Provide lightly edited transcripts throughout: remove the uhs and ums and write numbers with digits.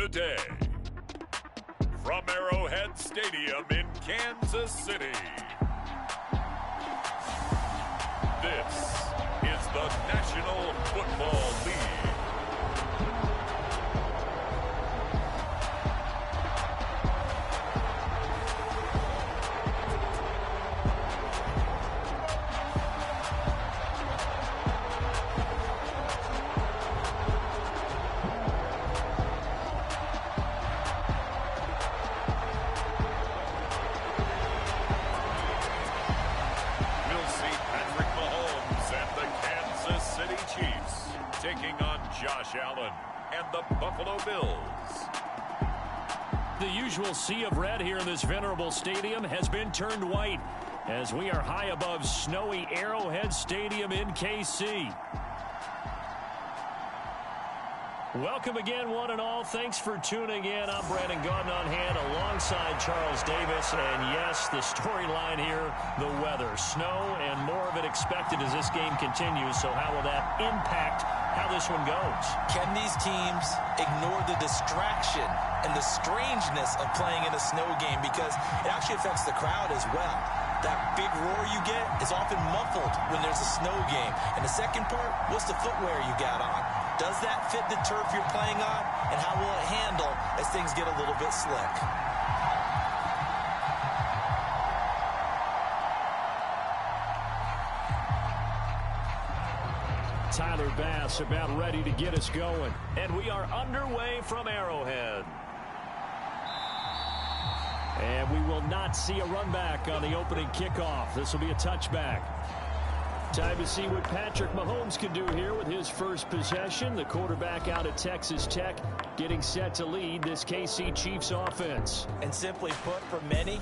Today, from Arrowhead Stadium in Kansas City, this is the National Football League. Taking on Josh Allen and the Buffalo Bills. The usual sea of red here in this venerable stadium has been turned white as we are high above snowy Arrowhead Stadium in KC. Welcome again, one and all. Thanks for tuning in. I'm Brandon Gaudin on hand alongside Charles Davis. And yes, the storyline here, the weather. Snow and more of it expected as this game continues. So how will that impact how this one goes? Can these teams ignore the distraction and the strangeness of playing in a snow game? Because it actually affects the crowd as well. That big roar you get is often muffled when there's a snow game. And the second part, what's the footwear you got on? Does that fit the turf you're playing on? And how will it handle as things get a little bit slick? Tyler Bass about ready to get us going. And we are underway from Arrowhead. And we will not see a run back on the opening kickoff. This will be a touchback. Time to see what Patrick Mahomes can do here with his first possession. The quarterback out at Texas Tech getting set to lead this KC Chiefs offense. And simply put, for many,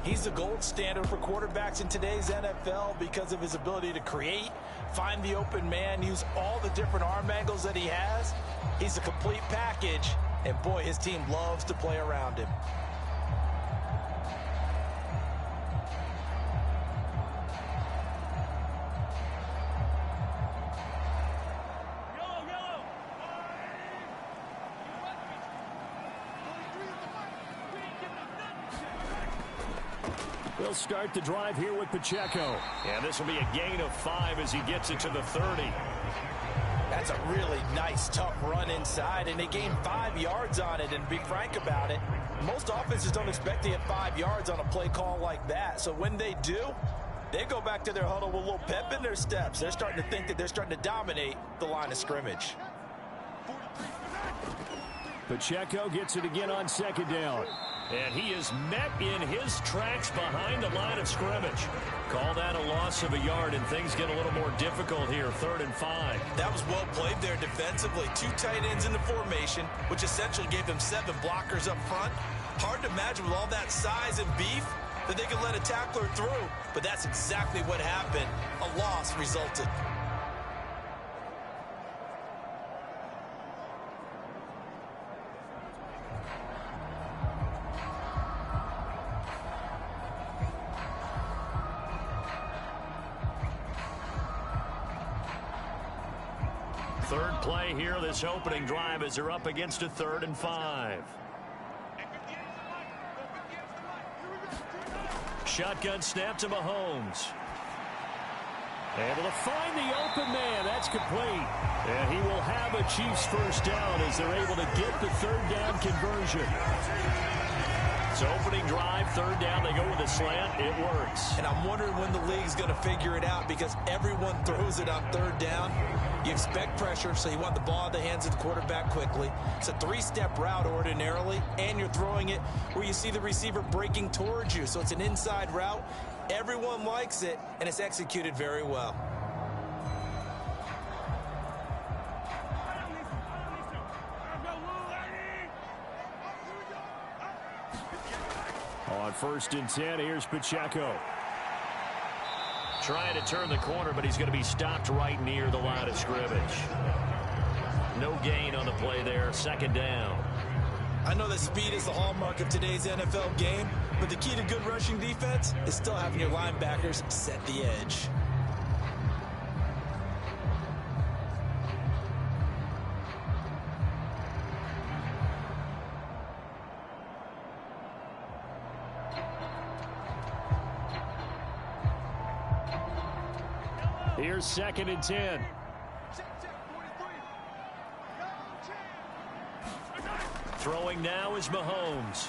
he's the gold standard for quarterbacks in today's NFL because of his ability to create, find the open man, use all the different arm angles that he has. He's a complete package, and boy, his team loves to play around him. We'll start the drive here with Pacheco. And this will be a gain of 5 as he gets it to the 30. That's a really nice, tough run inside, and they gained 5 yards on it. And to be frank about it, most offenses don't expect to get 5 yards on a play call like that. So when they do, they go back to their huddle with a little pep in their steps. They're starting to think that they're starting to dominate the line of scrimmage. Pacheco gets it again on second down. And he is met in his tracks behind the line of scrimmage. Call that a loss of a yard, and things get a little more difficult here, 3rd and 5. That was well played there defensively. 2 tight ends in the formation, which essentially gave them 7 blockers up front. Hard to imagine with all that size and beef that they could let a tackler through, but that's exactly what happened. A loss resulted. Third play here, this opening drive as they're up against a 3rd and 5. Shotgun snap to Mahomes. Able to find the open man. That's complete. And he will have a Chiefs first down as they're able to get the 3rd down conversion. It's opening drive, 3rd down. They go with a slant. It works. And I'm wondering when the league's going to figure it out because everyone throws it on 3rd down. You expect pressure, so you want the ball in the hands of the quarterback quickly. It's a 3-step route ordinarily, and you're throwing it where you see the receiver breaking towards you. So it's an inside route. Everyone likes it, and it's executed very well. On 1st and 10, here's Pacheco. Trying to turn the corner, but he's going to be stopped right near the line of scrimmage. No gain on the play there. 2nd down. I know that speed is the hallmark of today's NFL game, but the key to good rushing defense is still having your linebackers set the edge. Here's 2nd and 10. Throwing now is Mahomes.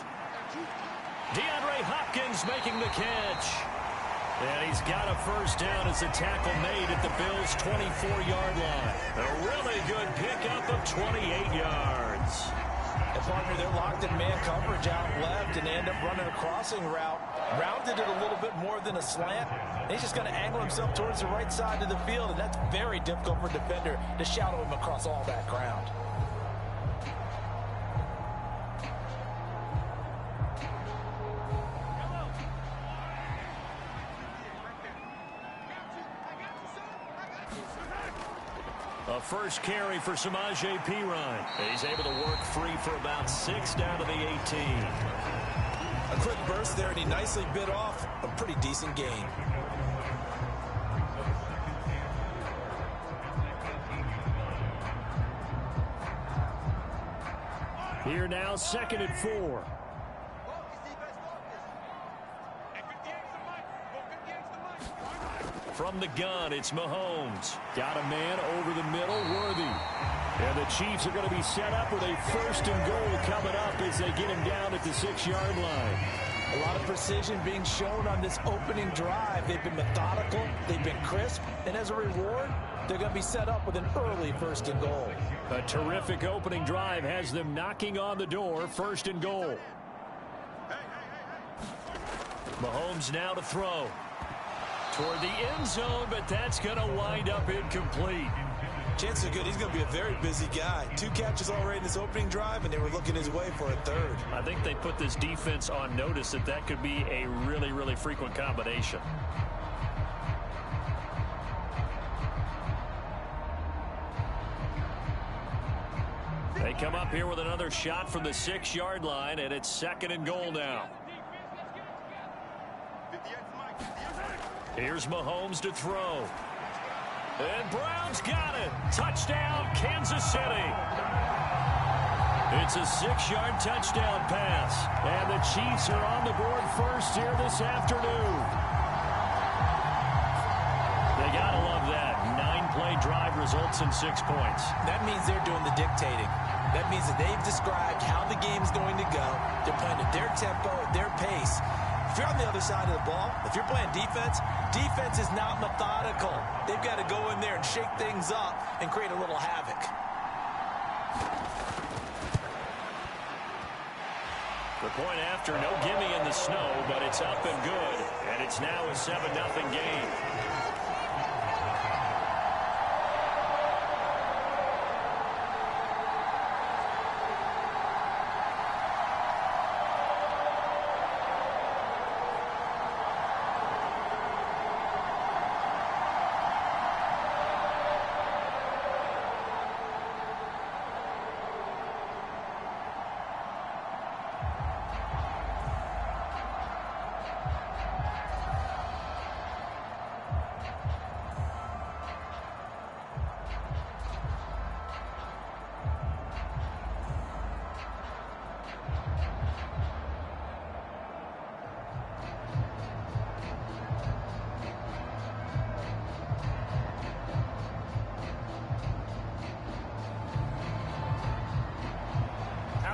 DeAndre Hopkins making the catch. And he's got a first down as the tackle made at the Bills' 24-yard line. A really good pickup of 28 yards. And partner, they're locked in man coverage out left, and they end up running a crossing route. Rounded it a little bit more than a slant. And he's just going to angle himself towards the right side of the field, and that's very difficult for a defender to shadow him across all that ground. A first carry for Samaje Perine. He's able to work free for about 6 down to the 18. A quick burst there, and he nicely bit off a pretty decent gain. Here now, 2nd and 4. From the gun, it's Mahomes. Got a man over the middle, Worthy. And the Chiefs are going to be set up with a 1st and goal coming up as they get him down at the 6-yard line. A lot of precision being shown on this opening drive. They've been methodical, they've been crisp, and as a reward, they're going to be set up with an early 1st and goal. A terrific opening drive has them knocking on the door, 1st and goal. Mahomes now to throw. Toward the end zone, but that's going to wind up incomplete. Chances are good he's going to be a very busy guy. 2 catches already in this opening drive, and they were looking his way for a 3rd. I think they put this defense on notice that that could be a really, really frequent combination. They come up here with another shot from the 6-yard line, and it's 2nd and goal now. Here's Mahomes to throw. And Brown's got it. Touchdown, Kansas City. It's a 6-yard touchdown pass. And the Chiefs are on the board first here this afternoon. They got to love that. 9-play drive results in 6 points. That means they're doing the dictating. That means that they've described how the game's going to go. They're playing at their tempo, at their pace. If you're on the other side of the ball, if you're playing defense, defense is not methodical. They've got to go in there and shake things up and create a little havoc. The point after, no gimme in the snow, but it's up and good. And it's now a 7-0 game.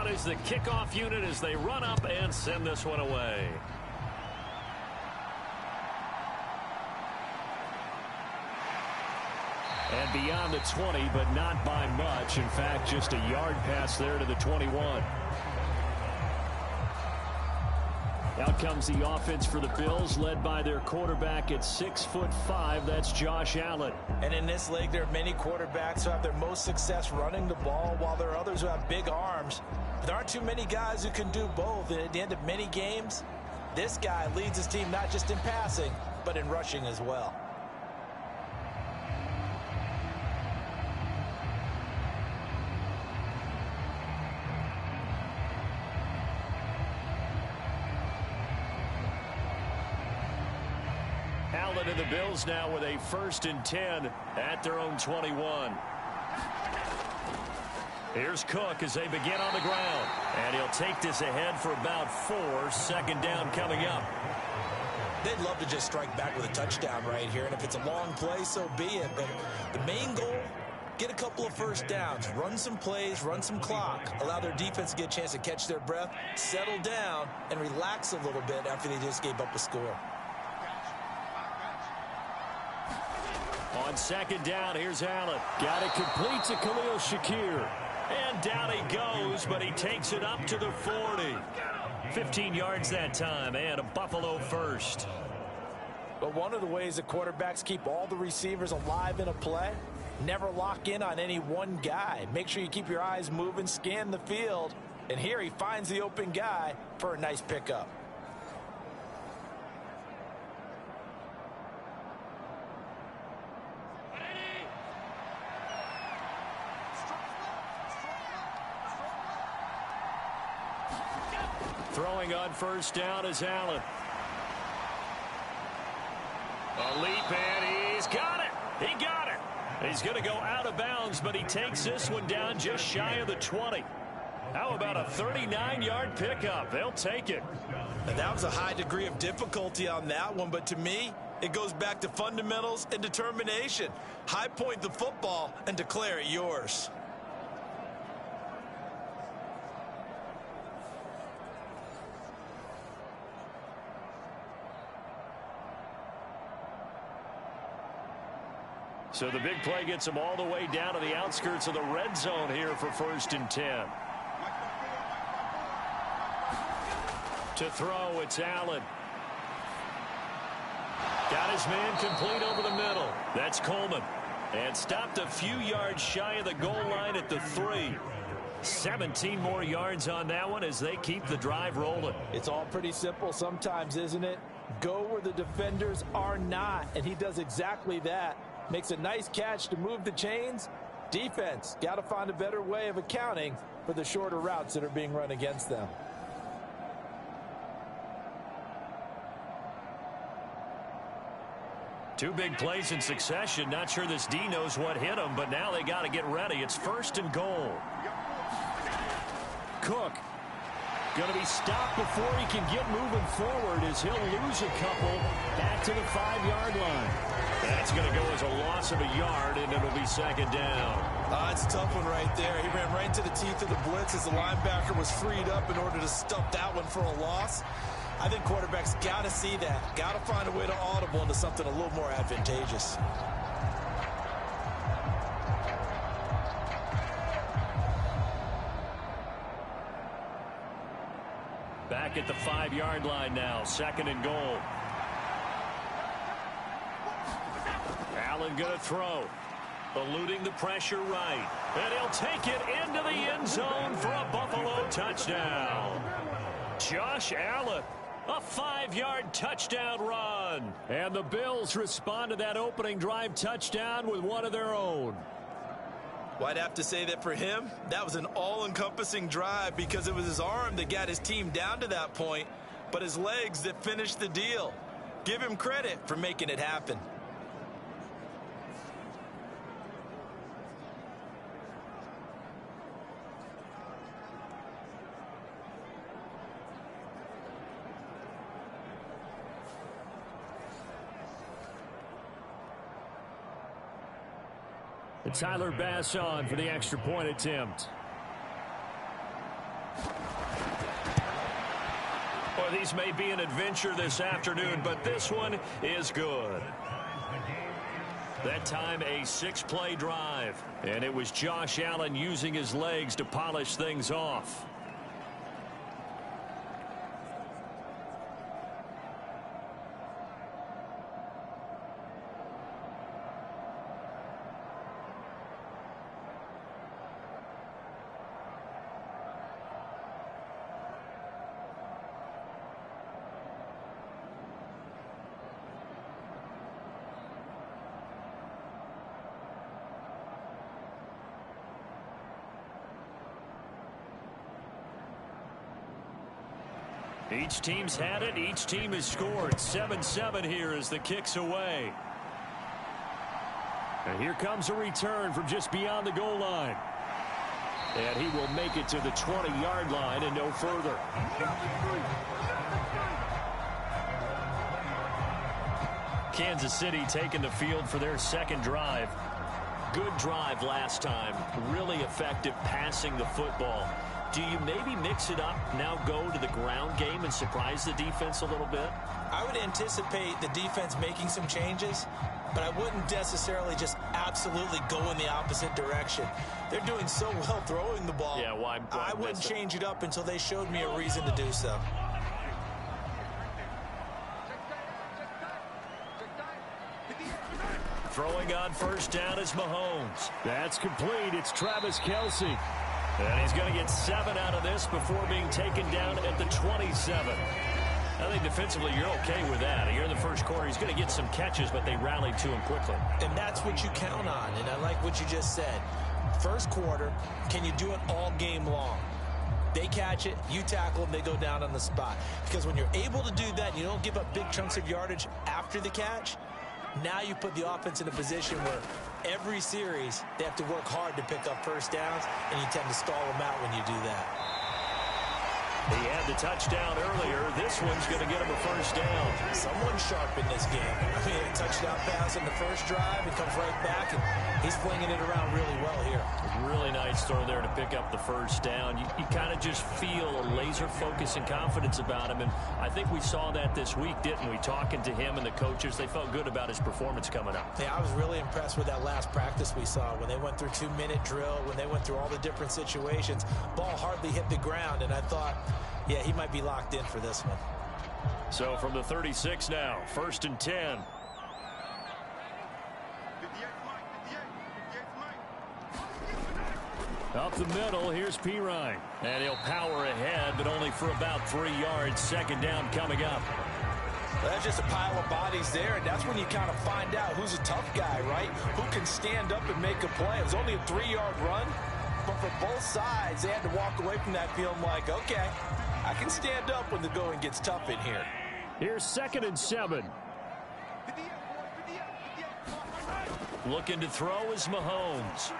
Is the kickoff unit as they run up and send this one away. And beyond the 20, but not by much. In fact, just a yard pass there to the 21. Out comes the offense for the Bills, led by their quarterback at 6'5". That's Josh Allen. And in this league, there are many quarterbacks who have their most success running the ball, while there are others who have big arms. But there aren't too many guys who can do both. And at the end of many games, this guy leads his team not just in passing, but in rushing as well. Allen and the Bills now with a 1st and 10 at their own 21. Here's Cook as they begin on the ground. And he'll take this ahead for about 4. 2nd down coming up. they'd love to just strike back with a touchdown right here. And if it's a long play, so be it. But the main goal, get a couple of first downs, run some plays, run some clock, allow their defense to get a chance to catch their breath, settle down, and relax a little bit after they just gave up a score. On second down, here's Allen. Got it complete to Khalil Shakir. And down he goes, but he takes it up to the 40. 15 yards that time, and a Buffalo first. But one of the ways that quarterbacks keep all the receivers alive in a play, never lock in on any one guy. Make sure you keep your eyes moving, scan the field. And here he finds the open guy for a nice pickup. Throwing on first down is Allen. A leap, and he's got it. He got it. He's going to go out of bounds, but he takes this one down just shy of the 20. How about a 39-yard pickup? They'll take it. And that was a high degree of difficulty on that one, but to me, it goes back to fundamentals and determination. High point the football and declare it yours. So the big play gets him all the way down to the outskirts of the red zone here for 1st and 10. To throw, it's Allen. Got his man complete over the middle. That's Coleman. And stopped a few yards shy of the goal line at the 3. 17 more yards on that one as they keep the drive rolling. It's all pretty simple sometimes, isn't it? Go where the defenders are not, and he does exactly that. Makes a nice catch to move the chains. Defense, got to find a better way of accounting for the shorter routes that are being run against them. Two big plays in succession. Not sure this D knows what hit him, but now they got to get ready. It's 1st and goal. Cook going to be stopped before he can get moving forward as he'll lose a couple back to the 5-yard line. That's going to go as a loss of a yard, and it'll be 2nd down. It's a tough one right there. He ran right into the teeth of the blitz as the linebacker was freed up in order to stuff that one for a loss. I think quarterbacks got to see that. Got to find a way to audible into something a little more advantageous. Back at the 5-yard line now. 2nd and goal. Allen going to throw. Eluding the pressure right. And he'll take it into the end zone for a Buffalo touchdown. Josh Allen. A 5-yard touchdown run. And the Bills respond to that opening drive touchdown with one of their own. Well, I'd have to say that for him, that was an all-encompassing drive because it was his arm that got his team down to that point, but his legs that finished the deal. Give him credit for making it happen. Tyler Bass on for the extra point attempt. Well, these may be an adventure this afternoon, but this one is good. That time a 6-play drive, and it was Josh Allen using his legs to polish things off. Each team's had it. Each team has scored. 7-7 here as the kick's away. And here comes a return from just beyond the goal line. And he will make it to the 20-yard line and no further. Kansas City taking the field for their second drive. Good drive last time. Really effective passing the football. Do you maybe mix it up, now go to the ground game and surprise the defense a little bit? I would anticipate the defense making some changes, but I wouldn't necessarily just absolutely go in the opposite direction. They're doing so well throwing the ball. Yeah, why I wouldn't change it up until they showed me a reason to do so. Throwing on first down is Mahomes. That's complete. It's Travis Kelce. And he's going to get 7 out of this before being taken down at the 27. I think defensively you're okay with that. Here in the first quarter, he's going to get some catches, but they rallied to him quickly. And that's what you count on, and I like what you just said. First quarter, can you do it all game long? They catch it, you tackle them, they go down on the spot. Because when you're able to do that, and you don't give up big chunks of yardage after the catch, now you put the offense in a position where every series they have to work hard to pick up first downs, and you tend to stall them out when you do that. He had the touchdown earlier. This one's going to get him a first down. Someone's sharp in this game. I mean, a touchdown pass in the first drive. It comes right back, and he's flinging it around really well here. Really nice throw there to pick up the first down. You kind of just feel a laser focus and confidence about him, and I think we saw that this week, didn't we? Talking to him and the coaches, they felt good about his performance coming up. Yeah, I was really impressed with that last practice we saw when they went through 2-minute drill, when they went through all the different situations. Ball hardly hit the ground, and I thought, yeah, he might be locked in for this one. So from the 36 now, 1st and 10. Up the middle, here's Pirine. And he'll power ahead, but only for about 3 yards. Second down coming up. Well, that's just a pile of bodies there, and that's when you kind of find out who's a tough guy, right? Who can stand up and make a play. It was only a 3-yard run, but for both sides, they had to walk away from that feeling like, okay, I can stand up when the going gets tough in here. Here's 2nd and 7. Looking to throw is Mahomes.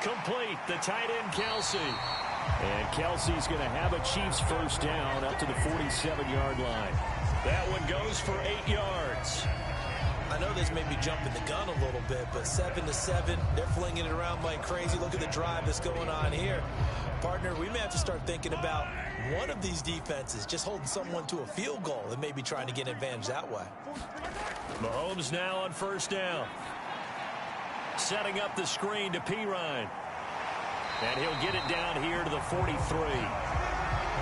Complete, the tight end Kelce. And Kelce's going to have a Chiefs first down up to the 47-yard line. That one goes for 8 yards. I know this may be jumping the gun a little bit, but 7-7, they're flinging it around like crazy. Look at the drive that's going on here. Partner, we may have to start thinking about one of these defenses just holding someone to a field goal and maybe trying to get an advantage that way. Mahomes now on first down. Setting up the screen to Pirine. And he'll get it down here to the 43.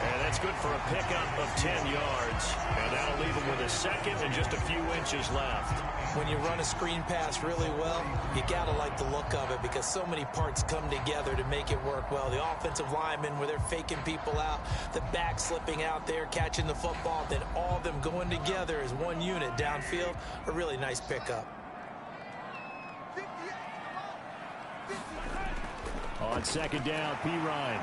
And that's good for a pickup of 10 yards. And that'll leave him with a second and just a few inches left. When you run a screen pass really well, you got to like the look of it because so many parts come together to make it work well. The offensive linemen, where they're faking people out, the back slipping out there, catching the football, then all of them going together as one unit downfield. A really nice pickup. On second down, Pirine.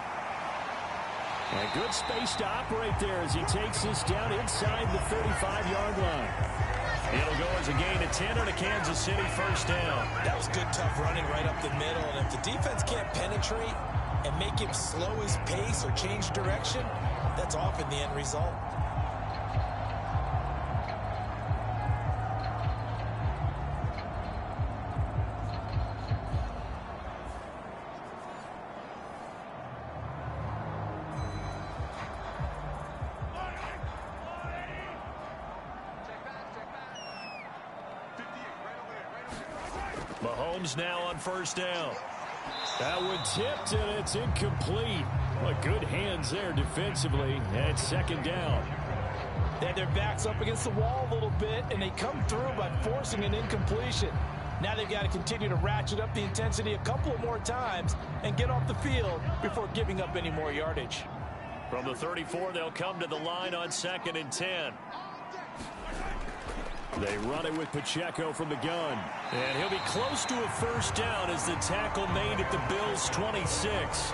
And good space to operate there as he takes this down inside the 35-yard line. It'll go as a gain of 10 on a Kansas City first down. That was good, tough running right up the middle. And if the defense can't penetrate and make him slow his pace or change direction, that's often the end result. Mahomes now on first down. That one tipped, and it's incomplete. What good hands there defensively. And second down. They had their backs up against the wall a little bit, and they come through by forcing an incompletion. Now they've got to continue to ratchet up the intensity a couple of more times and get off the field before giving up any more yardage. From the 34, they'll come to the line on 2nd and 10. They run it with Pacheco from the gun. And he'll be close to a first down as the tackle made at the Bills' 26.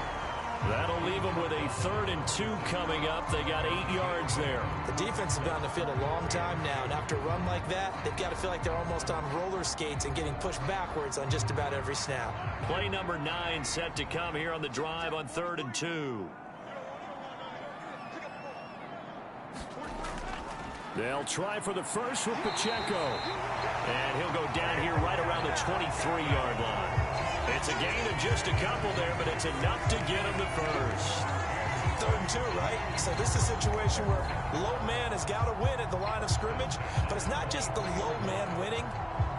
That'll leave them with a 3rd and 2 coming up. They got 8 yards there. The defense has been on the field a long time now, and after a run like that, they've got to feel like they're almost on roller skates and getting pushed backwards on just about every snap. Play number 9 set to come here on the drive on 3rd and 2. They'll try for the first with Pacheco. And he'll go down here right around the 23-yard line. It's a gain of just a couple there, but it's enough to get him the first. 3rd and 2, right? So this is a situation where low man has got to win at the line of scrimmage, but it's not just the low man winning.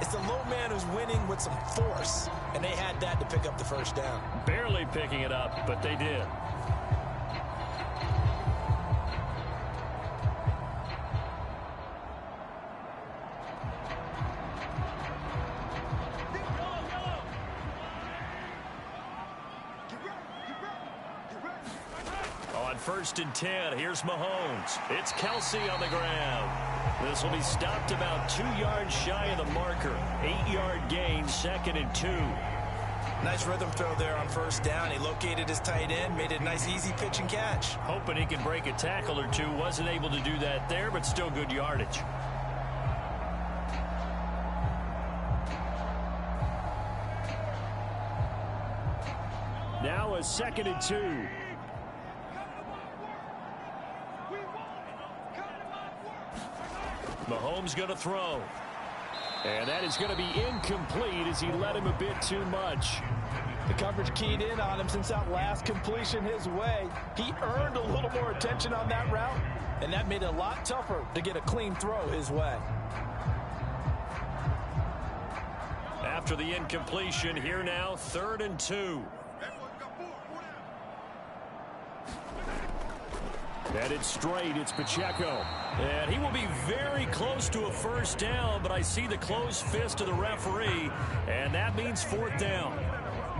It's the low man who's winning with some force, and they had that to pick up the first down. Barely picking it up, but they did. On 1st and 10, here's Mahomes. It's Kelsey on the ground. This will be stopped about 2 yards shy of the marker. 8-yard gain, 2nd and 2. Nice rhythm throw there on 1st down. He located his tight end, made it a nice easy pitch and catch. Hoping he can break a tackle or two. Wasn't able to do that there, but still good yardage. Now a 2nd and 2. Mahomes going to throw. And that is going to be incomplete as he led him a bit too much. The coverage keyed in on him since that last completion his way. He earned a little more attention on that route, and that made it a lot tougher to get a clean throw his way. After the incompletion, here now, 3rd and 2. Headed straight, it's Pacheco. And he will be very close to a first down, but I see the closed fist of the referee, and that means 4th down.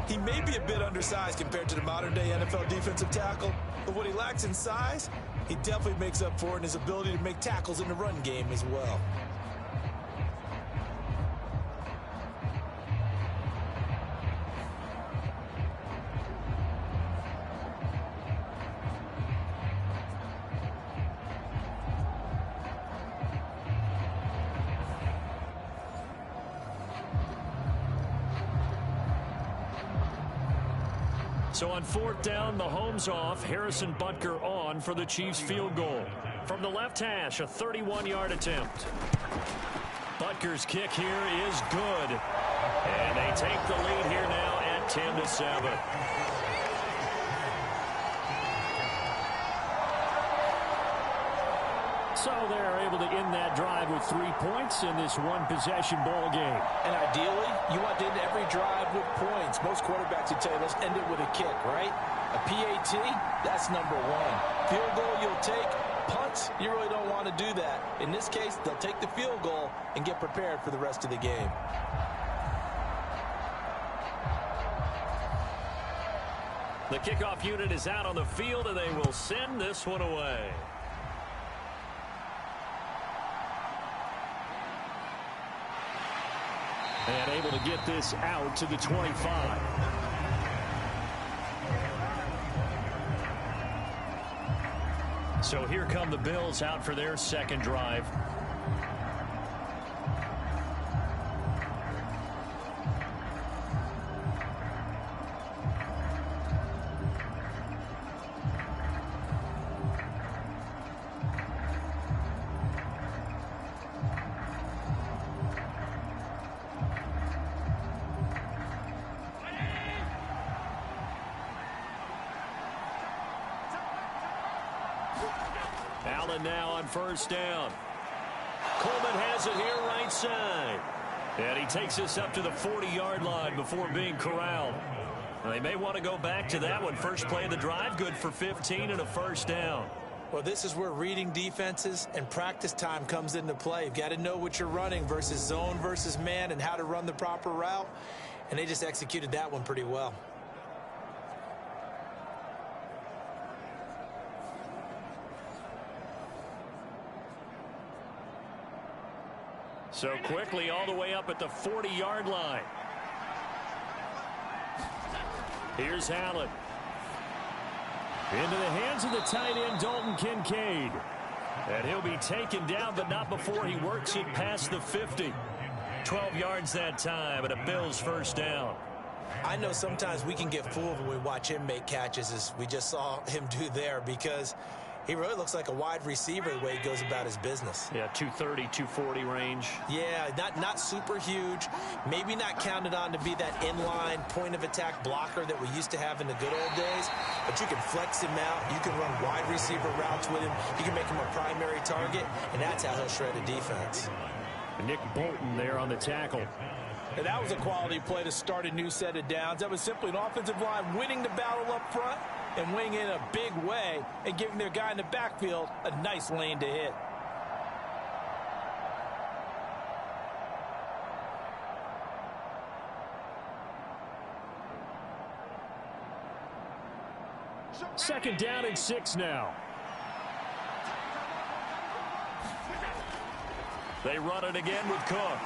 He may be a bit undersized compared to the modern-day NFL defensive tackle, but what he lacks in size, he definitely makes up for in his ability to make tackles in the run game as well. So on 4th down, Mahomes off, Harrison Butker on for the Chiefs field goal. From the left hash, a 31-yard attempt. Butker's kick here is good. And they take the lead here now at 10-7. So they're able to end that drive with 3 points in this one-possession ball game. And ideally, you want to end every drive with points. Most quarterbacks would say, let's end it with a kick, right? A PAT, that's number 1. Field goal you'll take. Punts, you really don't want to do that. In this case, they'll take the field goal and get prepared for the rest of the game. The kickoff unit is out on the field, and they will send this one away. And able to get this out to the 25. So here come the Bills out for their second drive. Allen now on 1st down. Coleman has it here right side. And he takes us up to the 40-yard line before being corralled. They may want to go back to that one. First play of the drive, good for 15 and a first down. Well, this is where reading defenses and practice time comes into play. You've got to know what you're running versus zone versus man and how to run the proper route. And they just executed that one pretty well. So quickly all the way up at the 40-yard line. Here's Allen. Into the hands of the tight end, Dalton Kincaid. And he'll be taken down, but not before he works it past the 50. 12 yards that time, and a Bills first down. I know sometimes we can get fooled when we watch him make catches, as we just saw him do there, because He really looks like a wide receiver the way he goes about his business. Yeah, 230, 240 range. Yeah, not super huge. Maybe not counted on to be that inline point-of-attack blocker that we used to have in the good old days. But you can flex him out. You can run wide receiver routes with him. You can make him a primary target, and that's how he'll shred a defense. Nick Bolton there on the tackle. And that was a quality play to start a new set of downs. That was simply an offensive line winning the battle up front and winning in a big way and giving their guy in the backfield a nice lane to hit. Second down and 6 now. They run it again with Cook.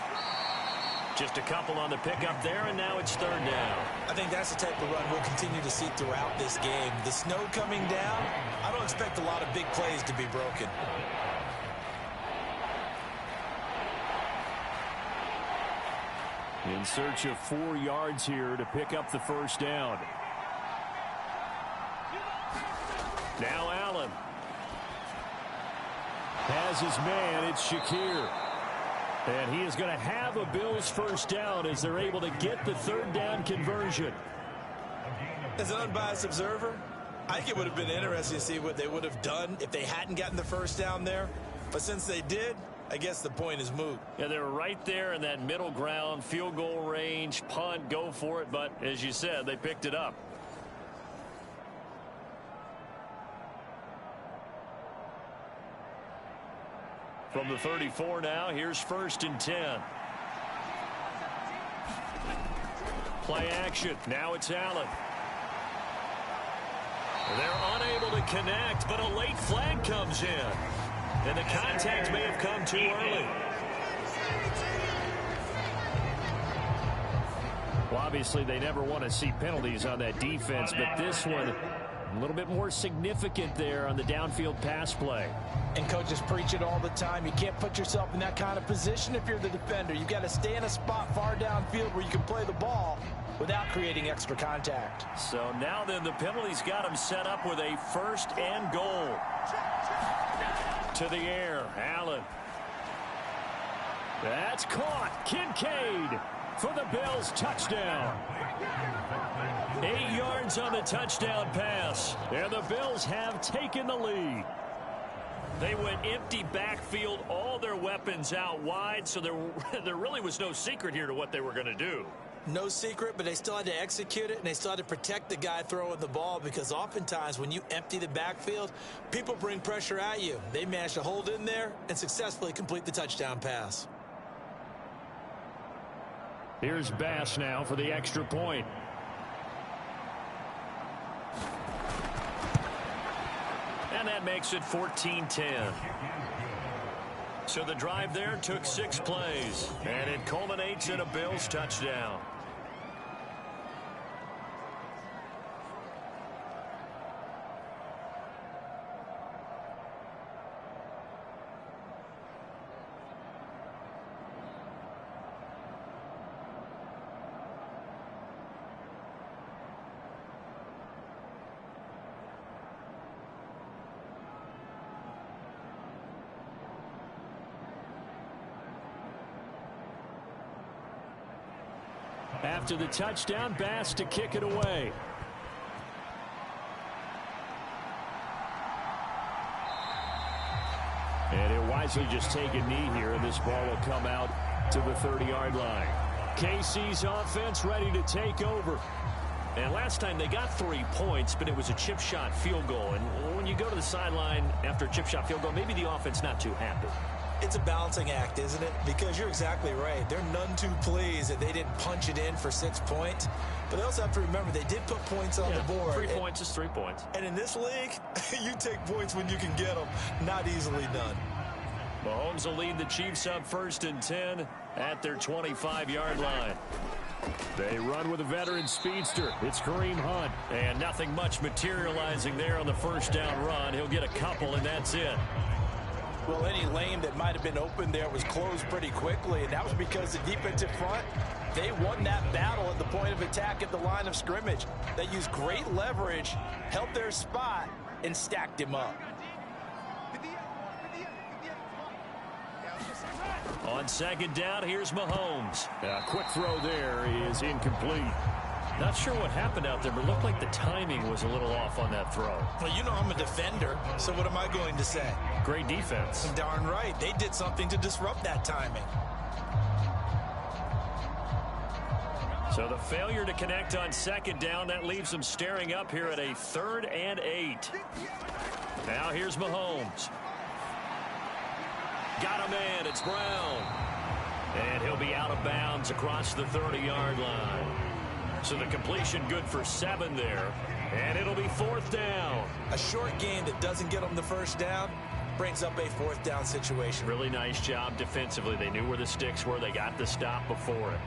Just a couple on the pickup there, and now it's third down. I think that's the type of run we'll continue to see throughout this game. The snow coming down, I don't expect a lot of big plays to be broken. In search of 4 yards here to pick up the first down. Now Allen has his man. It's Shakir. And he is going to have a Bills first down as they're able to get the third down conversion. As an unbiased observer, I think it would have been interesting to see what they would have done if they hadn't gotten the first down there. But since they did, I guess the point is moot. Yeah, they were right there in that middle ground, field goal range, punt, go for it. But as you said, they picked it up. From the 34 now, here's first and 10. Play action. Now it's Allen. They're unable to connect, but a late flag comes in. And the contact may have come too early. Well, obviously, they never want to see penalties on that defense, but this one a little bit more significant there on the downfield pass play. And coaches preach it all the time. You can't put yourself in that kind of position if you're the defender. You've got to stay in a spot far downfield where you can play the ball without creating extra contact. So now then the penalty's got him set up with a first and goal. To the air, Allen. That's caught. Kincaid for the Bills touchdown. 8 yards on the touchdown pass. And the Bills have taken the lead. They went empty backfield, all their weapons out wide, so there really was no secret here to what they were going to do. No secret, but they still had to execute it, and they still had to protect the guy throwing the ball, because oftentimes when you empty the backfield, people bring pressure at you. They managed to hold in there and successfully complete the touchdown pass. Here's Bass now for the extra point. And that makes it 14-10. So the drive there took 6 plays, and it culminates in a Bills touchdown. After the touchdown, Bass to kick it away. And he'll wisely just take a knee here, and this ball will come out to the 30-yard line. KC's offense ready to take over. And last time they got 3 points, but it was a chip shot field goal. And when you go to the sideline after a chip shot field goal, maybe the offense not too happy. It's a balancing act, isn't it? Because you're exactly right. They're none too pleased that they didn't punch it in for 6 points. But they also have to remember they did put points on the board. 3 points is 3 points. And in this league, you take points when you can get them. Not easily done. Mahomes will lead the Chiefs up first and 10 at their 25-yard line. They run with a veteran speedster. It's Kareem Hunt. And nothing much materializing there on the first down run. He'll get a couple, and that's it. Well, any lane that might have been open there was closed pretty quickly, and that was because the defensive front, they won that battle at the point of attack at the line of scrimmage. They used great leverage, held their spot, and stacked him up. On second down, here's Mahomes. Quick throw there is incomplete. Not sure what happened out there, but it looked like the timing was a little off on that throw. Well, you know I'm a defender, so what am I going to say? Great defense. Darn right. They did something to disrupt that timing. So the failure to connect on second down, that leaves them staring up here at a 3rd and 8. Now here's Mahomes. Got a man. It's Brown. And he'll be out of bounds across the 30-yard line. So the completion good for 7 there. And it'll be 4th down. A short game that doesn't get them the first down brings up a 4th down situation. Really nice job defensively. They knew where the sticks were. They got the stop before it.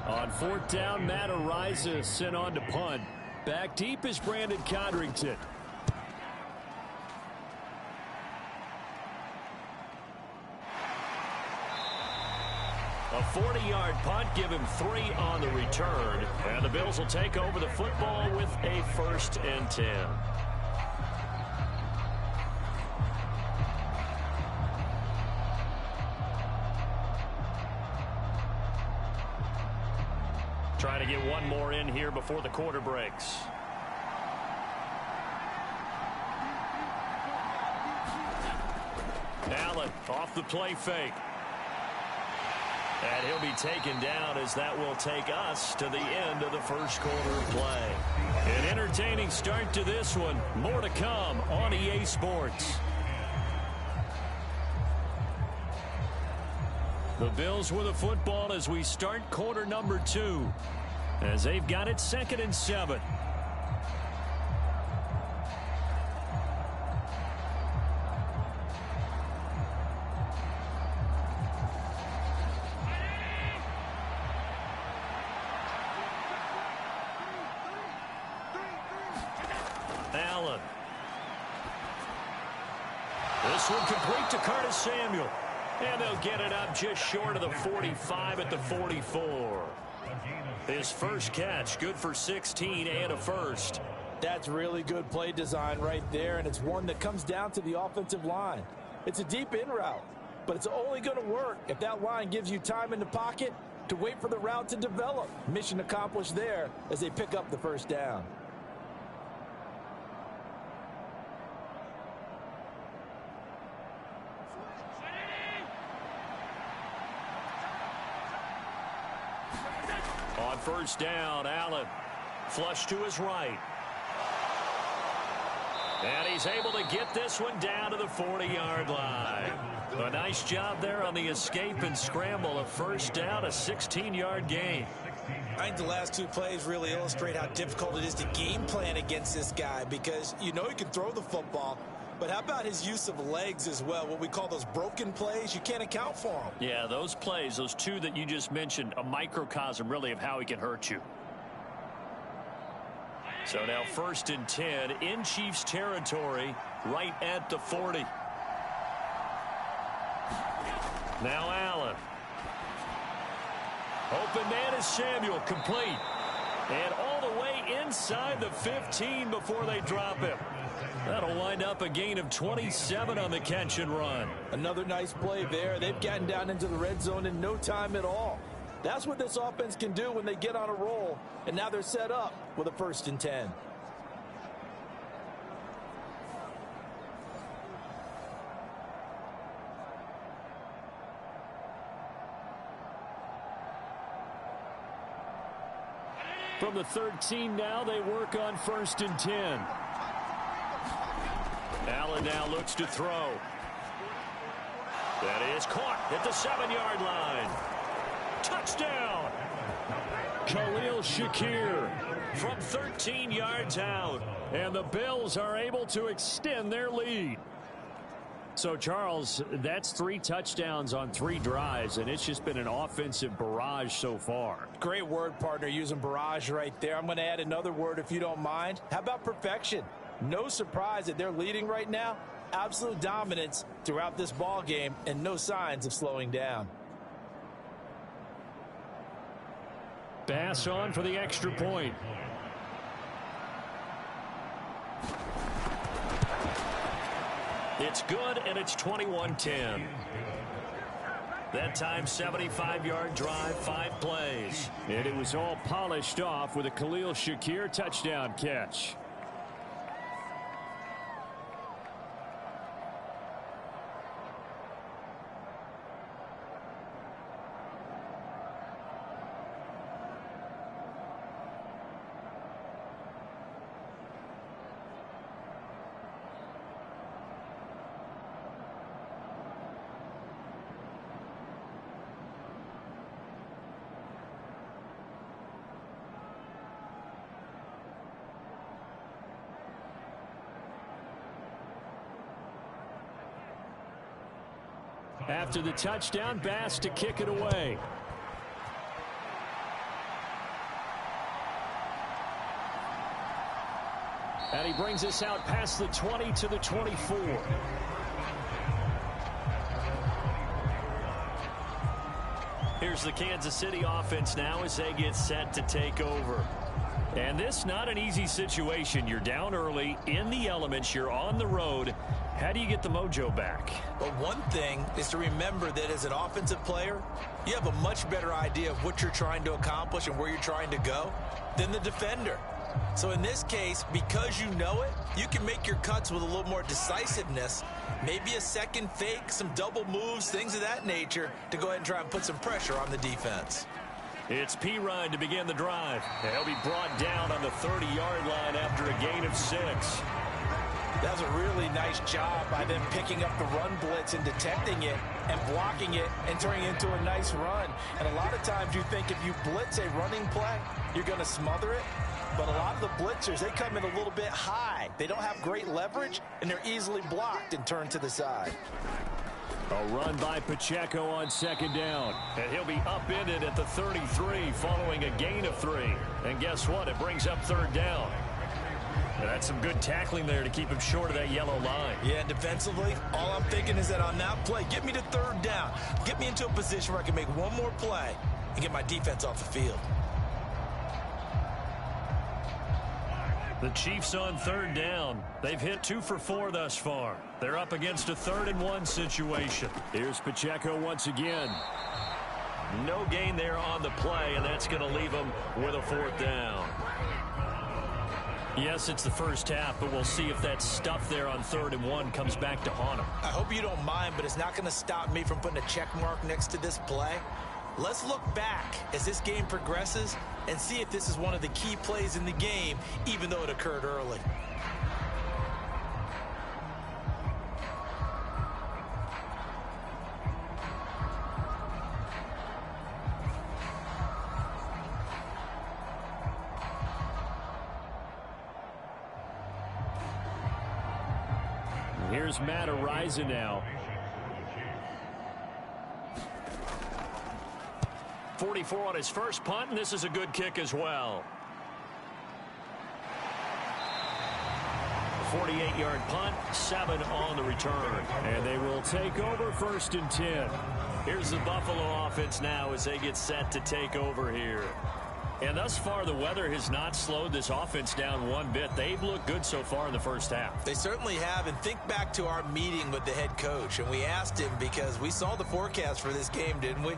On 4th down, Matt Ariza sent on to punt. Back deep is Brandon Codrington. A 40-yard punt, give him 3 on the return. And the Bills will take over the football with a 1st and 10. Trying to get one more in here before the quarter breaks. Allen off the play fake. And he'll be taken down as that will take us to the end of the first quarter of play. An entertaining start to this one. More to come on EA Sports. The Bills with the football as we start quarter number 2. As they've got it 2nd and 7. Allen. This one complete to Curtis Samuel. And they'll get it up just short of the 45 at the 44. His first catch, good for 16 and a first. That's really good play design right there, and it's one that comes down to the offensive line. It's a deep in route, but it's only going to work if that line gives you time in the pocket to wait for the route to develop. Mission accomplished there as they pick up the first down. On first down, Allen flush to his right. And he's able to get this one down to the 40-yard line. A nice job there on the escape and scramble. A first down, a 16-yard gain. I think the last 2 plays really illustrate how difficult it is to game plan against this guy, because you know he can throw the football, but how about his use of legs as well? What we call those broken plays, you can't account for them. Yeah, those plays, those 2 that you just mentioned, a microcosm really of how he can hurt you. So now 1st and 10 in Chiefs territory, right at the 40. Now Allen. Open man is Samuel, complete. And all the way inside the 15 before they drop him. That'll wind up a gain of 27 on the catch and run. Another nice play there. They've gotten down into the red zone in no time at all. That's what this offense can do when they get on a roll. And now they're set up with a 1st and 10. From the 13 now, they work on 1st and 10. Allen now looks to throw. That is caught at the 7-yard line. Touchdown! Khalil Shakir from 13 yards out. And the Bills are able to extend their lead. So, Charles, that's 3 touchdowns on 3 drives, and it's just been an offensive barrage so far. Great word, partner, using barrage right there. I'm going to add another word if you don't mind. How about perfection? No surprise that they're leading right now. Absolute dominance throughout this ball game and no signs of slowing down. Bass on for the extra point. It's good, and it's 21-10. That time, 75-yard drive, 5 plays. And it was all polished off with a Khalil Shakir touchdown catch. After the touchdown, Bass to kick it away. And he brings us out past the 20 to the 24. Here's the Kansas City offense now as they get set to take over. And this not an easy situation. You're down early, in the elements, you're on the road. How do you get the mojo back? Well, one thing is to remember that as an offensive player, you have a much better idea of what you're trying to accomplish and where you're trying to go than the defender. So in this case, because you know it, you can make your cuts with a little more decisiveness, maybe a second fake, some double moves, things of that nature to go ahead and try and put some pressure on the defense. It's P-Ryan to begin the drive. He'll be brought down on the 30-yard line after a gain of 6. That was a really nice job by them picking up the run blitz and detecting it and blocking it and turning it into a nice run. And a lot of times you think if you blitz a running play, you're going to smother it. But a lot of the blitzers, they come in a little bit high. They don't have great leverage, and they're easily blocked and turned to the side. A run by Pacheco on second down. And he'll be upended at the 33 following a gain of 3. And guess what? It brings up third down. And that's some good tackling there to keep him short of that yellow line. Yeah, defensively, all I'm thinking is that on that play, get me to third down. Get me into a position where I can make one more play and get my defense off the field. The Chiefs on third down. They've hit 2 for 4 thus far. They're up against a 3rd-and-1 situation. Here's Pacheco once again. No gain there on the play, and that's going to leave them with a 4th down. Yes, it's the first half, but we'll see if that stuff there on 3rd-and-1 comes back to haunt them. I hope you don't mind, but it's not going to stop me from putting a check mark next to this play. Let's look back as this game progresses and see if this is one of the key plays in the game, even though it occurred early. Here's Matt Ariza now. 44 on his first punt, and this is a good kick as well. 48-yard punt, 7 on the return. And they will take over 1st and 10. Here's the Buffalo offense now as they get set to take over here. And thus far, the weather has not slowed this offense down one bit. They've looked good so far in the first half. They certainly have. And think back to our meeting with the head coach. And we asked him, because we saw the forecast for this game, didn't we?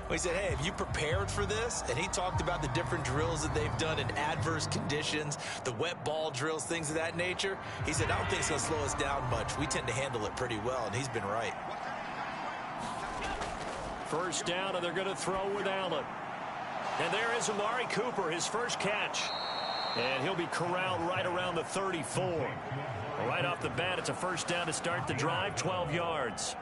We said, hey, have you prepared for this? And he talked about the different drills that they've done in adverse conditions, the wet ball drills, things of that nature. He said, I don't think it's going to slow us down much. We tend to handle it pretty well, and he's been right. First down, and they're going to throw with Allen. And there is Amari Cooper, his first catch. And he'll be corralled right around the 34. Right off the bat, it's a first down to start the drive, 12 yards.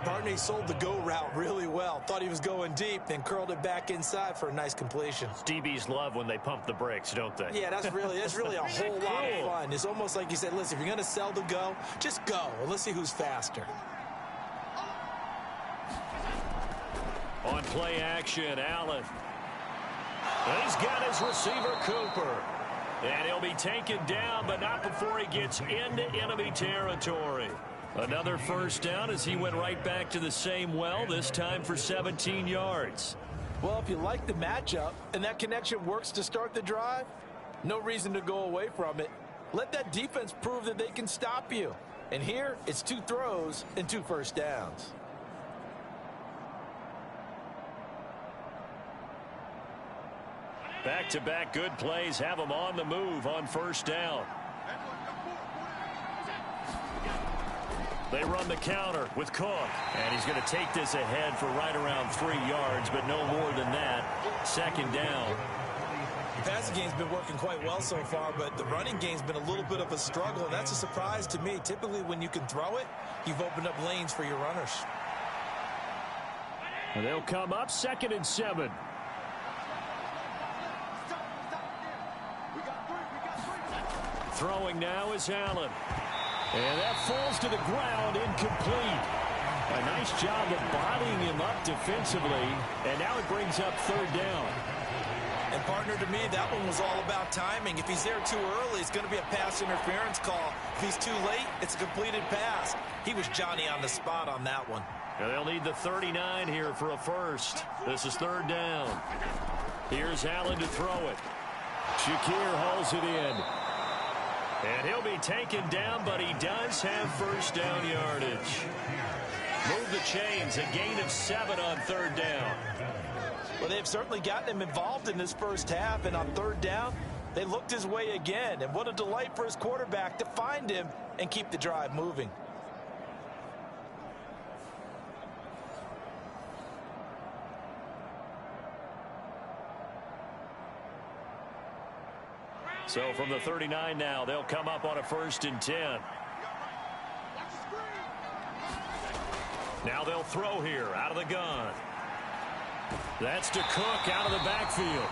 Barney sold the go route really well. Thought he was going deep, then curled it back inside for a nice completion. DBs love when they pump the brakes, don't they? Yeah, that's really a whole lot of fun. It's almost like you said, listen, if you're going to sell the go, just go. And let's see who's faster. On play action, Allen. And he's got his receiver, Cooper. And he'll be taken down, but not before he gets into enemy territory. Another first down as he went right back to the same well, this time for 17 yards. Well, if you like the matchup and that connection works to start the drive, no reason to go away from it. Let that defense prove that they can stop you. And here, it's 2 throws and 2 first downs. Back-to-back good plays have them on the move on first down. They run the counter with Cook. And he's going to take this ahead for right around 3 yards, but no more than that. Second down. The passing game's been working quite well so far, but the running game's been a little bit of a struggle, and that's a surprise to me. Typically, when you can throw it, you've opened up lanes for your runners. And they'll come up 2nd and 7. Throwing now is Allen. And that falls to the ground, incomplete. A nice job of bodying him up defensively, and now it brings up 3rd down. And, partner, to me, that one was all about timing. If he's there too early, it's going to be a pass interference call. If he's too late, it's a completed pass. He was Johnny on the spot on that one. And they'll need the 39 here for a first. This is 3rd down. Here's Allen to throw it. Shakir hauls it in. And he'll be taken down, but he does have first down yardage. Move the chains, a gain of 7 on 3rd down. Well, they've certainly gotten him involved in this first half, and on 3rd down, they looked his way again. And what a delight for his quarterback to find him and keep the drive moving. So from the 39 now, they'll come up on a 1st and 10. Now they'll throw here out of the gun. That's to Cook out of the backfield.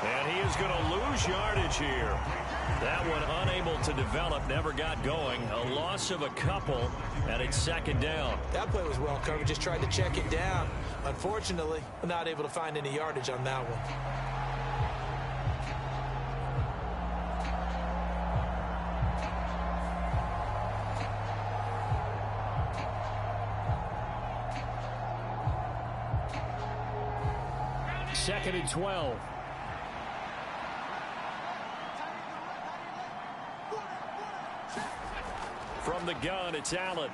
And he is going to lose yardage here. That one unable to develop, never got going. A loss of a couple, and it's 2nd down. That play was well covered, just tried to check it down. Unfortunately, not able to find any yardage on that one. Second and 12. From the gun, it's Allen.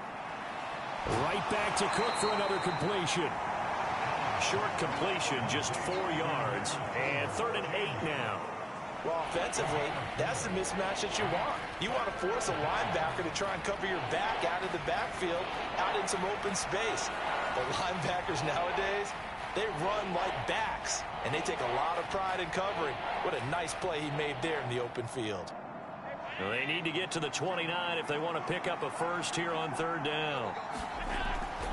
Right back to Cook for another completion. Short completion, just 4 yards. And 3rd and 8 now. Well, offensively, that's the mismatch that you want. You want to force a linebacker to try and cover your back out of the backfield, out in some open space. The linebackers nowadays, they run like backs, and they take a lot of pride in covering. What a nice play he made there in the open field. Well, they need to get to the 29 if they want to pick up a first here on 3rd down.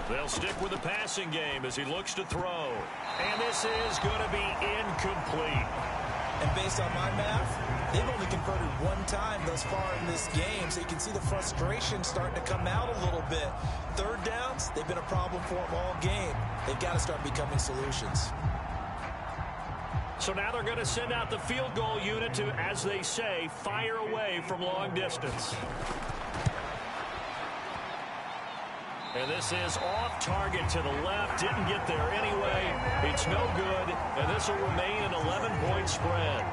They'll stick with the passing game as he looks to throw. And this is going to be incomplete. And based on my math, they've only converted 1 time thus far in this game, so you can see the frustration starting to come out a little bit. 3rd downs, they've been a problem for them all game. They've got to start becoming solutions. So now they're going to send out the field goal unit to, as they say, fire away from long distance. And this is off target to the left. Didn't get there anyway. It's no good. And this will remain an 11-point spread.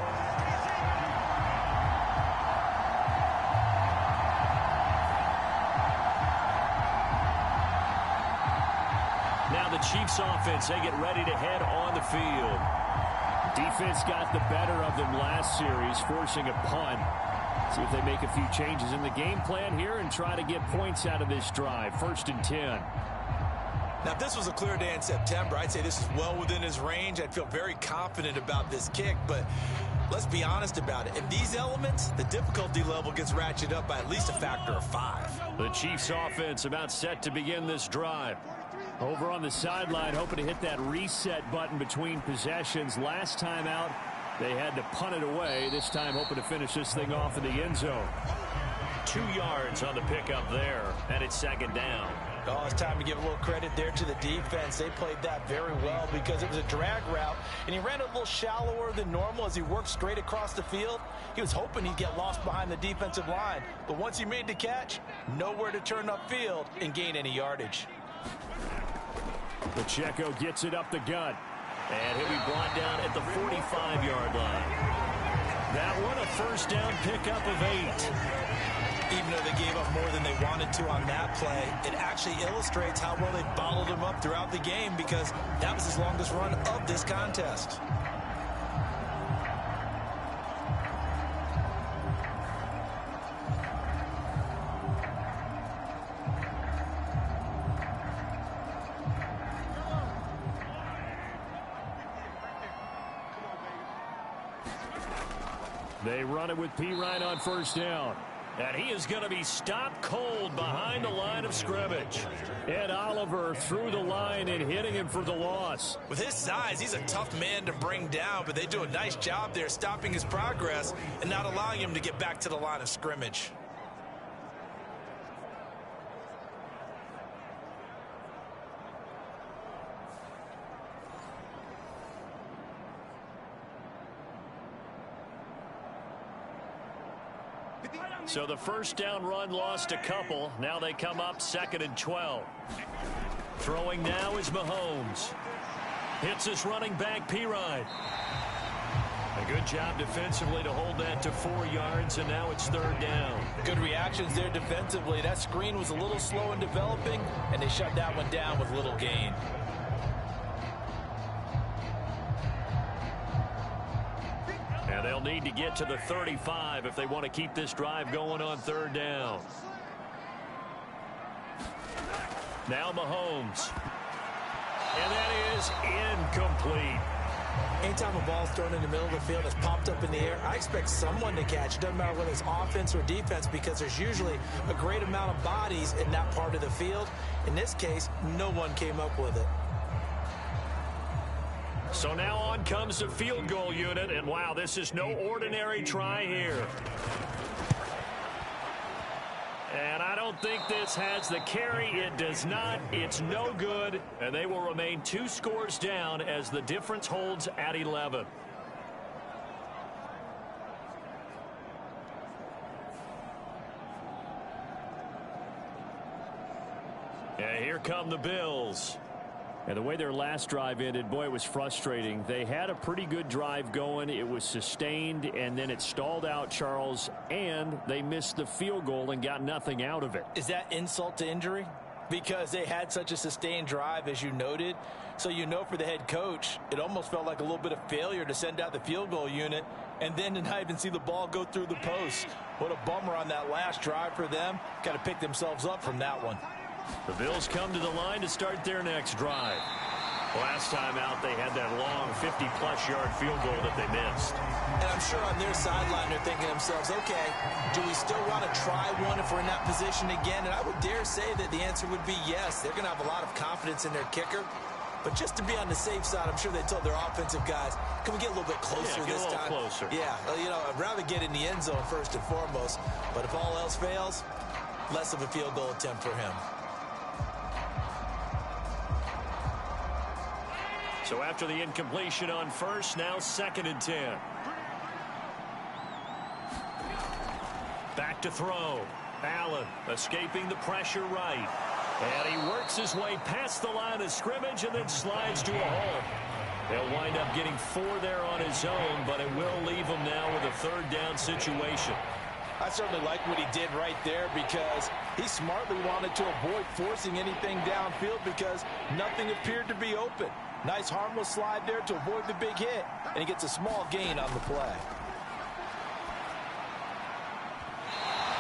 Now the Chiefs offense, they get ready to head on the field. Defense got the better of them last series, forcing a punt. See if they make a few changes in the game plan here and try to get points out of this drive. 1st and 10. Now, if this was a clear day in September, I'd say this is well within his range. I'd feel very confident about this kick, but let's be honest about it. In these elements, the difficulty level gets ratcheted up by at least a factor of 5. The Chiefs offense about set to begin this drive. Over on the sideline, hoping to hit that reset button between possessions. Last time out, they had to punt it away. This time, hoping to finish this thing off in the end zone. 2 yards on the pickup there, and it's 2nd down. Oh, it's time to give a little credit there to the defense. They played that very well because it was a drag route, and he ran a little shallower than normal as he worked straight across the field. He was hoping he'd get lost behind the defensive line, but once he made the catch, nowhere to turn upfield and gain any yardage. Pacheco gets it up the gut. And he'll be brought down at the 45-yard line. That one, a first down pickup of 8. Even though they gave up more than they wanted to on that play, it actually illustrates how well they bottled him up throughout the game, because that was his longest run of this contest. They run it with Pirine on first down. And he is going to be stopped cold behind the line of scrimmage. Ed Oliver through the line and hitting him for the loss. With his size, he's a tough man to bring down, but they do a nice job there stopping his progress and not allowing him to get back to the line of scrimmage. So the first down run lost a couple. Now they come up 2nd and 12. Throwing now is Mahomes. Hits his running back, Pirine. A good job defensively to hold that to 4 yards, and now it's 3rd down. Good reactions there defensively. That screen was a little slow in developing, and they shut that one down with little gain. And they'll need to get to the 35 if they want to keep this drive going on 3rd down. Now Mahomes. And that is incomplete. Anytime a ball's thrown in the middle of the field, it's popped up in the air, I expect someone to catch. It doesn't matter whether it's offense or defense, because there's usually a great amount of bodies in that part of the field. In this case, no one came up with it. So now on comes the field goal unit, and wow, this is no ordinary try here. And I don't think this has the carry. It does not. It's no good, and they will remain 2 scores down as the difference holds at 11. And here come the Bills. And the way their last drive ended, boy, it was frustrating. They had a pretty good drive going. It was sustained, and then it stalled out, Charles, and they missed the field goal and got nothing out of it. Is that insult to injury? Because they had such a sustained drive, as you noted. So you know, for the head coach, it almost felt like a little bit of failure to send out the field goal unit and then to not even see the ball go through the post. What a bummer on that last drive for them. Got to pick themselves up from that one. The Bills come to the line to start their next drive. Last time out, they had that long 50-plus yard field goal that they missed. And I'm sure on their sideline they're thinking to themselves, okay, do we still want to try one if we're in that position again? And I would dare say that the answer would be yes. They're going to have a lot of confidence in their kicker. But just to be on the safe side, I'm sure they told their offensive guys, can we get a little bit closer this time? Closer. Yeah, you know, I'd rather get in the end zone first and foremost. But if all else fails, less of a field goal attempt for him. So after the incompletion on first, now 2nd and 10. Back to throw. Allen escaping the pressure right. And he works his way past the line of scrimmage and then slides to a hole. He'll wind up getting 4 there on his own, but it will leave him now with a 3rd down situation. I certainly like what he did right there, because he smartly wanted to avoid forcing anything downfield because nothing appeared to be open. Nice harmless slide there to avoid the big hit, and he gets a small gain on the play.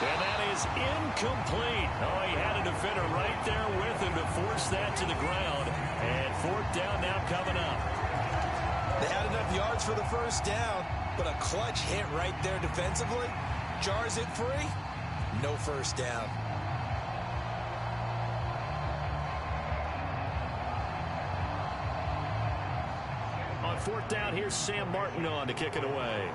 And that is incomplete. Oh, he had a defender right there with him to force that to the ground. And 4th down now coming up. They had enough yards for the first down, but a clutch hit right there defensively jars it free. No first down. On 4th down, here's Sam Martin on to kick it away.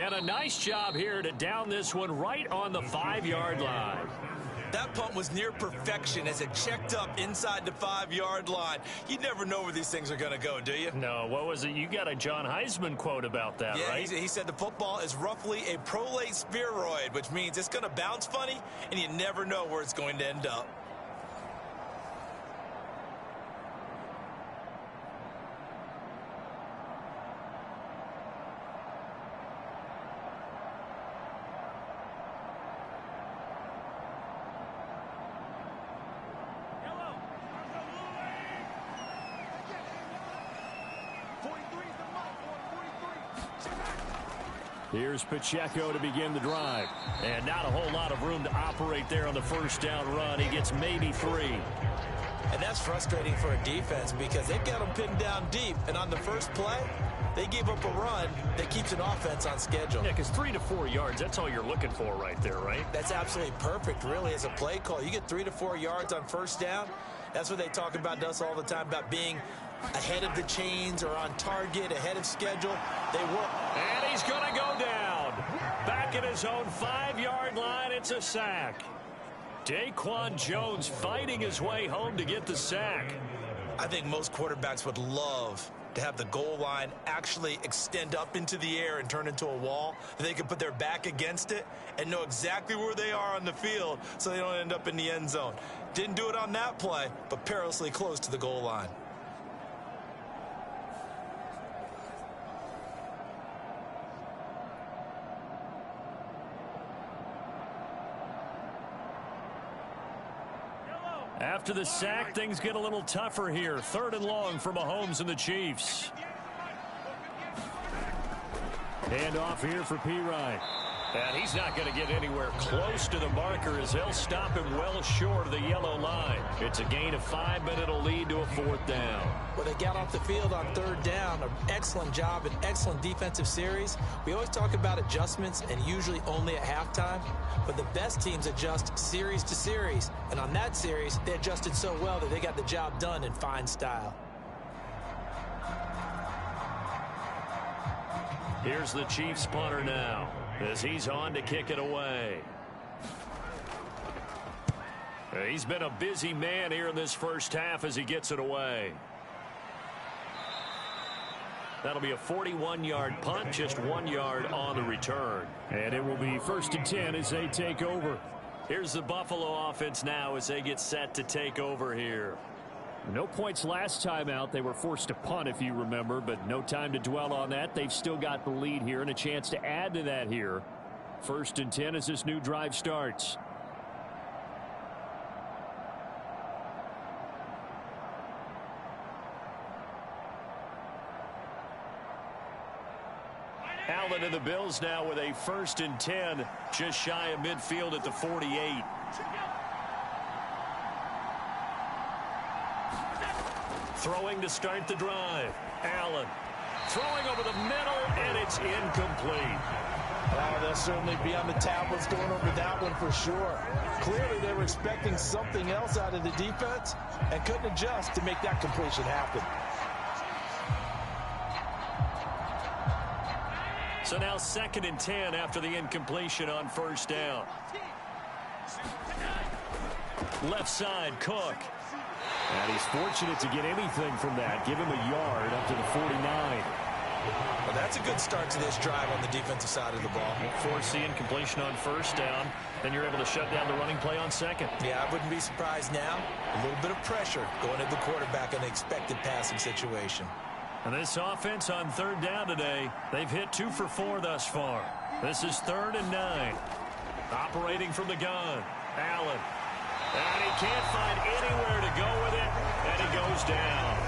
And a nice job here to down this one right on the 5-yard line. That punt was near perfection as it checked up inside the 5-yard line. You never know where these things are going to go, do you? No, what was it? You got a John Heisman quote about that, right? Yeah, he said the football is roughly a prolate spheroid, which means it's going to bounce funny, and you never know where it's going to end up. Here's Pacheco to begin the drive. And not a whole lot of room to operate there on the first down run. He gets maybe 3. And that's frustrating for a defense because they've got them pinned down deep. And on the first play, they gave up a run that keeps an offense on schedule. Yeah, because 3 to 4 yards, that's all you're looking for right there, right? That's absolutely perfect, really, as a play call. You get 3 to 4 yards on first down. That's what they talk about to us all the time, about being ahead of the chains or on target, ahead of schedule. They work. And he's going to go down. Back at his own 5-yard line, it's a sack. Daquan Jones fighting his way home to get the sack. I think most quarterbacks would love to have the goal line actually extend up into the air and turn into a wall. They can put their back against it and know exactly where they are on the field so they don't end up in the end zone. Didn't do it on that play, but perilously close to the goal line. After the sack, things get a little tougher here. 3rd and long for Mahomes and the Chiefs. Hand off here for P-Ryan. And he's not going to get anywhere close to the marker as they'll stop him well short of the yellow line. It's a gain of 5, but it'll lead to a 4th down. Well, they got off the field on 3rd down. An excellent job, an excellent defensive series. We always talk about adjustments and usually only at halftime. But the best teams adjust series to series. And on that series, they adjusted so well that they got the job done in fine style. Here's the Chiefs punter now as he's on to kick it away. He's been a busy man here in this first half as he gets it away. That'll be a 41-yard punt, just 1 yard on the return. And it will be 1st and 10 as they take over. Here's the Buffalo offense now as they get set to take over here. No points last time out. They were forced to punt, if you remember, but no time to dwell on that. They've still got the lead here and a chance to add to that here. 1st and 10 as this new drive starts. Allen and the Bills now with a 1st and 10, just shy of midfield at the 48. Throwing to start the drive. Allen throwing over the middle, and it's incomplete. Oh, they'll certainly be on the tablets going over that one for sure. Clearly, they were expecting something else out of the defense and couldn't adjust to make that completion happen. So now 2nd and 10 after the incompletion on 1st down. Left side, Cook. And he's fortunate to get anything from that. Give him a yard up to the 49. Well, that's a good start to this drive on the defensive side of the ball. Force the incompletion on 1st down. Then you're able to shut down the running play on 2nd. Yeah, I wouldn't be surprised now. A little bit of pressure going at the quarterback in an expected passing situation. And this offense on 3rd down today, they've hit 2 for 4 thus far. This is 3rd and 9. Operating from the gun. Allen. And he can't find anywhere to go with it, and he goes down.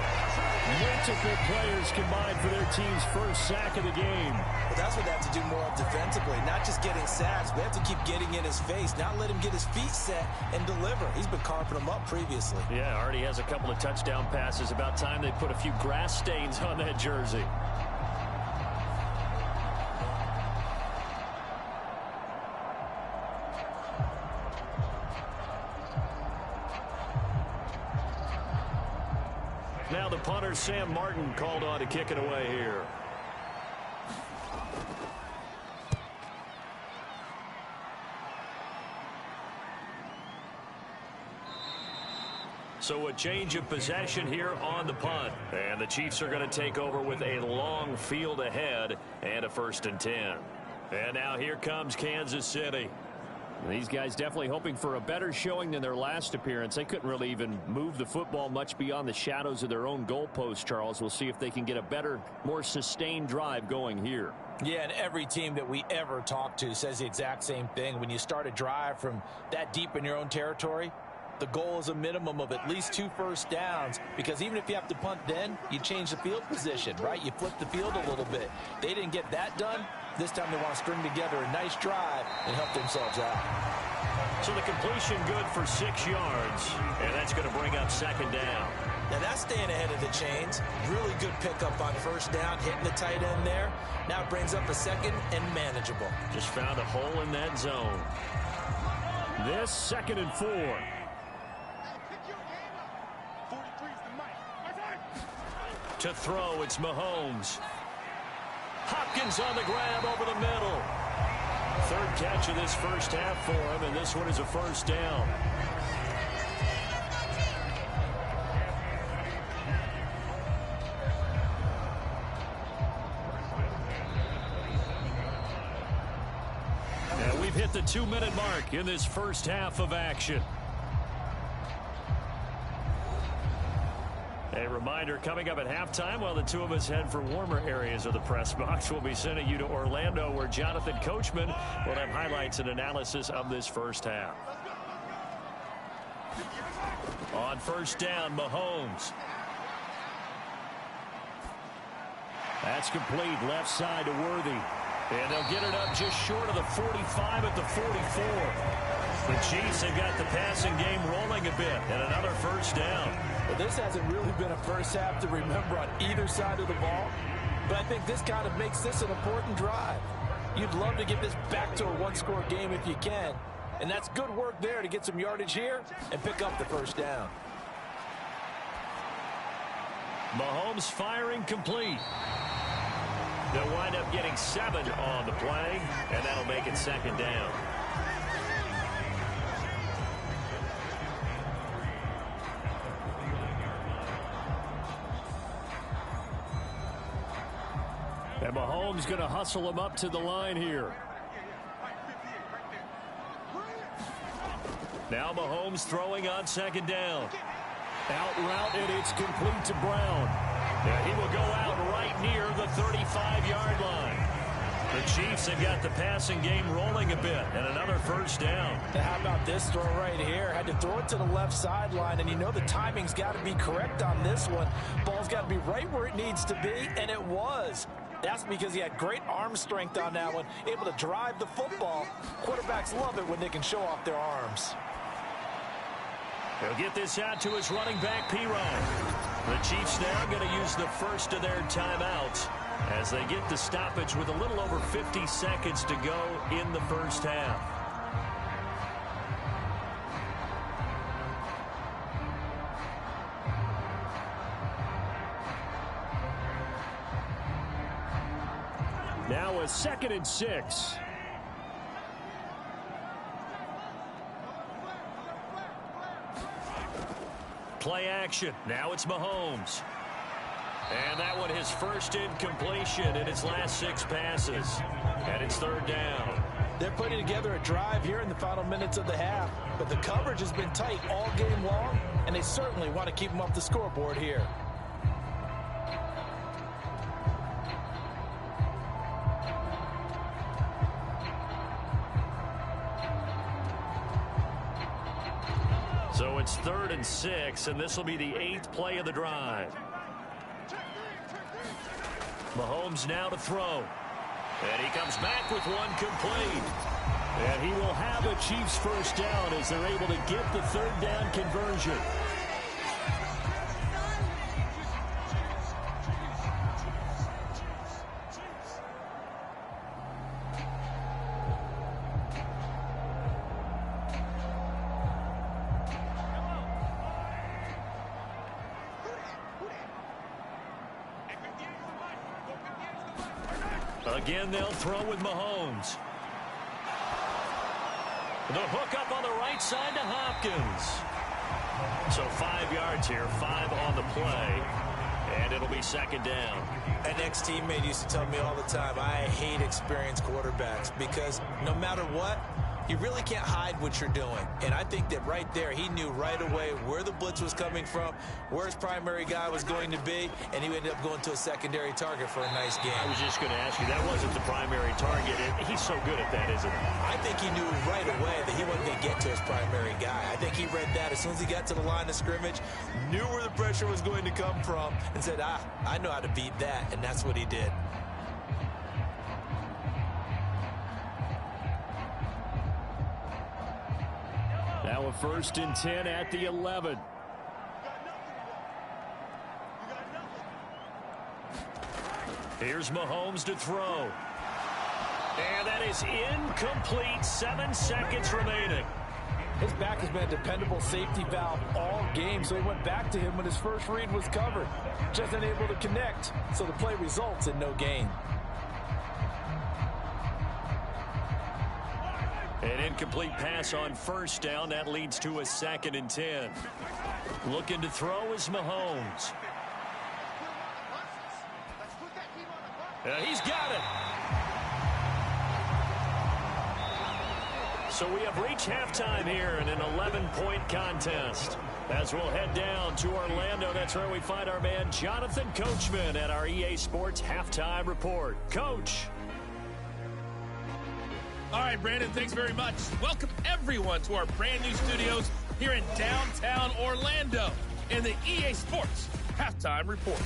Multiple players combined for their team's first sack of the game. Well, that's what they have to do more of defensively, not just getting sacks. We have to keep getting in his face, not let him get his feet set and deliver. He's been carving them up previously. Yeah, already has a couple of touchdown passes. About time they put a few grass stains on that jersey. Now the punter, Sam Martin, called on to kick it away here. So a change of possession here on the punt. And the Chiefs are going to take over with a long field ahead and a 1st and 10. And now here comes Kansas City. These guys definitely hoping for a better showing than their last appearance. They couldn't really even move the football much beyond the shadows of their own goalpost, Charles. We'll see if they can get a better, more sustained drive going here. Yeah, and every team that we ever talk to says the exact same thing. When you start a drive from that deep in your own territory, the goal is a minimum of at least 2 first downs, because even if you have to punt then, you change the field position, right? You flip the field a little bit. They didn't get that done. This time they want to string together a nice drive and help themselves out. So the completion good for 6 yards, and that's going to bring up 2nd down. Now that's staying ahead of the chains. Really good pickup on 1st down, hitting the tight end there. Now it brings up a 2nd and manageable. Just found a hole in that zone. This 2nd and 4. To throw, it's Mahomes. Hopkins on the grab over the middle. 3rd catch of this first half for him, and this one is a 1st down. And we've hit the 2-minute mark in this first half of action. A reminder, coming up at halftime, while the two of us head for warmer areas of the press box, we'll be sending you to Orlando, where Jonathan Coachman will have highlights and analysis of this first half. On 1st down, Mahomes. That's complete, left side to Worthy. And they'll get it up just short of the 45 at the 44. The Chiefs have got the passing game rolling a bit, and another 1st down. Well, this hasn't really been a first half to remember on either side of the ball, but I think this kind of makes this an important drive. You'd love to get this back to a 1-score game if you can, and that's good work there to get some yardage here and pick up the 1st down. Mahomes firing complete. They'll wind up getting 7 on the play, and that'll make it 2nd down. And Mahomes going to hustle him up to the line here. Now Mahomes throwing on 2nd down. Out route, and it's complete to Brown. And he will go out right near the 35-yard line. The Chiefs have got the passing game rolling a bit, and another 1st down. Now how about this throw right here? Had to throw it to the left sideline, and you know the timing's got to be correct on this one. Ball's got to be right where it needs to be, and it was. That's because he had great arm strength on that one, able to drive the football. Quarterbacks love it when they can show off their arms. He'll get this out to his running back, P-Ryan. The Chiefs now going to use the first of their timeouts as they get the stoppage with a little over 50 seconds to go in the first half. Now a 2nd and 6. Play action. Now it's Mahomes. And that one his first incompletion in his last 6 passes. And it's 3rd down. They're putting together a drive here in the final minutes of the half, but the coverage has been tight all game long, and they certainly want to keep them off the scoreboard here. So it's 3rd and 6, and this will be the 8th play of the drive. Mahomes now to throw. And he comes back with one complete. And he will have a Chiefs 1st down as they're able to get the 3rd down conversion. Again, they'll throw with Mahomes. The hook up on the right side to Hopkins. So 5 yards here, 5 on the play, and it'll be second down. An ex-teammate used to tell me all the time, I hate experienced quarterbacks because no matter what, you really can't hide what you're doing. And I think that right there, he knew right away where the blitz was coming from, where his primary guy was going to be, and he ended up going to a secondary target for a nice game. I was just going to ask you, that wasn't the primary target. He's so good at that, isn't he? I think he knew right away that he wasn't going to get to his primary guy. I think he read that as soon as he got to the line of scrimmage, knew where the pressure was going to come from, and said, I know how to beat that, and that's what he did. Now a 1st and 10 at the 11. Here's Mahomes to throw. And that is incomplete. 7 seconds remaining. His back has been a dependable safety valve all game, so he went back to him when his first read was covered. Just unable to connect, so the play results in no gain. An incomplete pass on 1st down. That leads to a 2nd and 10. Looking to throw is Mahomes. He's got it. So we have reached halftime here in an 11-point contest. As we'll head down to Orlando, that's where we find our man Jonathan Coachman at our EA Sports Halftime Report. Coach. All right, Brandon, thanks very much. Welcome, everyone, to our brand-new studios here in downtown Orlando in the EA Sports Halftime Report.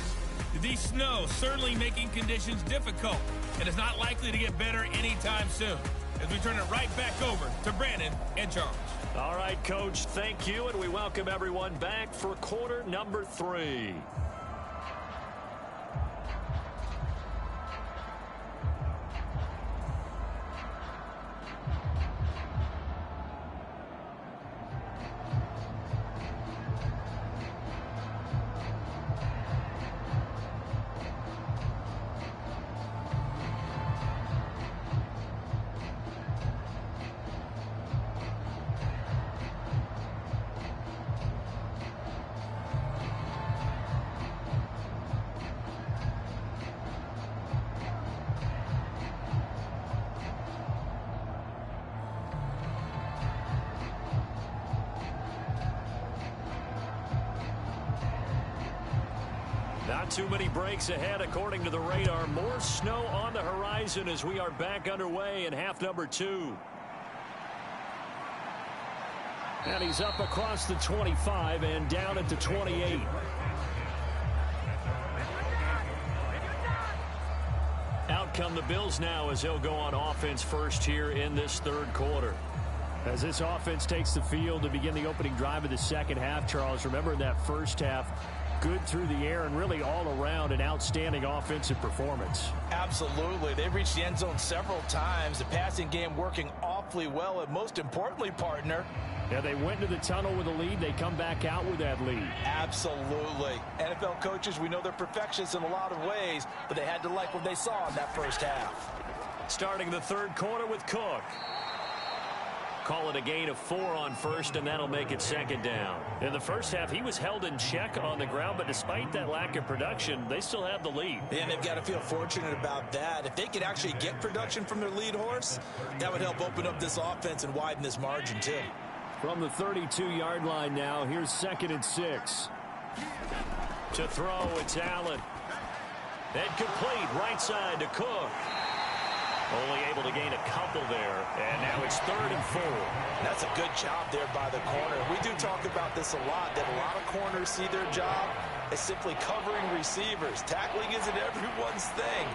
The snow certainly making conditions difficult, and is not likely to get better anytime soon, as we turn it right back over to Brandon and Charles. All right, Coach, thank you, and we welcome everyone back for quarter number 3. Not too many breaks ahead, according to the radar. More snow on the horizon as we are back underway in half number 2. And he's up across the 25 and down at the 28. Out come the Bills now as they'll go on offense first here in this 3rd quarter. As this offense takes the field to begin the opening drive of the 2nd half, Charles, remember in that 1st half, good through the air and really all around an outstanding offensive performance. Absolutely. They reached the end zone several times. The passing game working awfully well, and most importantly, partner, yeah, they went into the tunnel with a lead. They come back out with that lead. Absolutely. NFL coaches, we know they're perfectionists in a lot of ways, but they had to like what they saw in that 1st half. Starting the 3rd quarter with Cook. Call it a gain of 4 on 1st, and that'll make it 2nd down. In the 1st half, he was held in check on the ground, but despite that lack of production, they still have the lead. And they've got to feel fortunate about that. If they could actually get production from their lead horse, that would help open up this offense and widen this margin, too. From the 32-yard line now, here's 2nd and 6. To throw, it's Allen. And complete, right side to Cook. Only able to gain a couple there, and now it's 3rd and 4. That's a good job there by the corner. We do talk about this a lot, that a lot of corners see their job as simply covering receivers. Tackling isn't everyone's thing.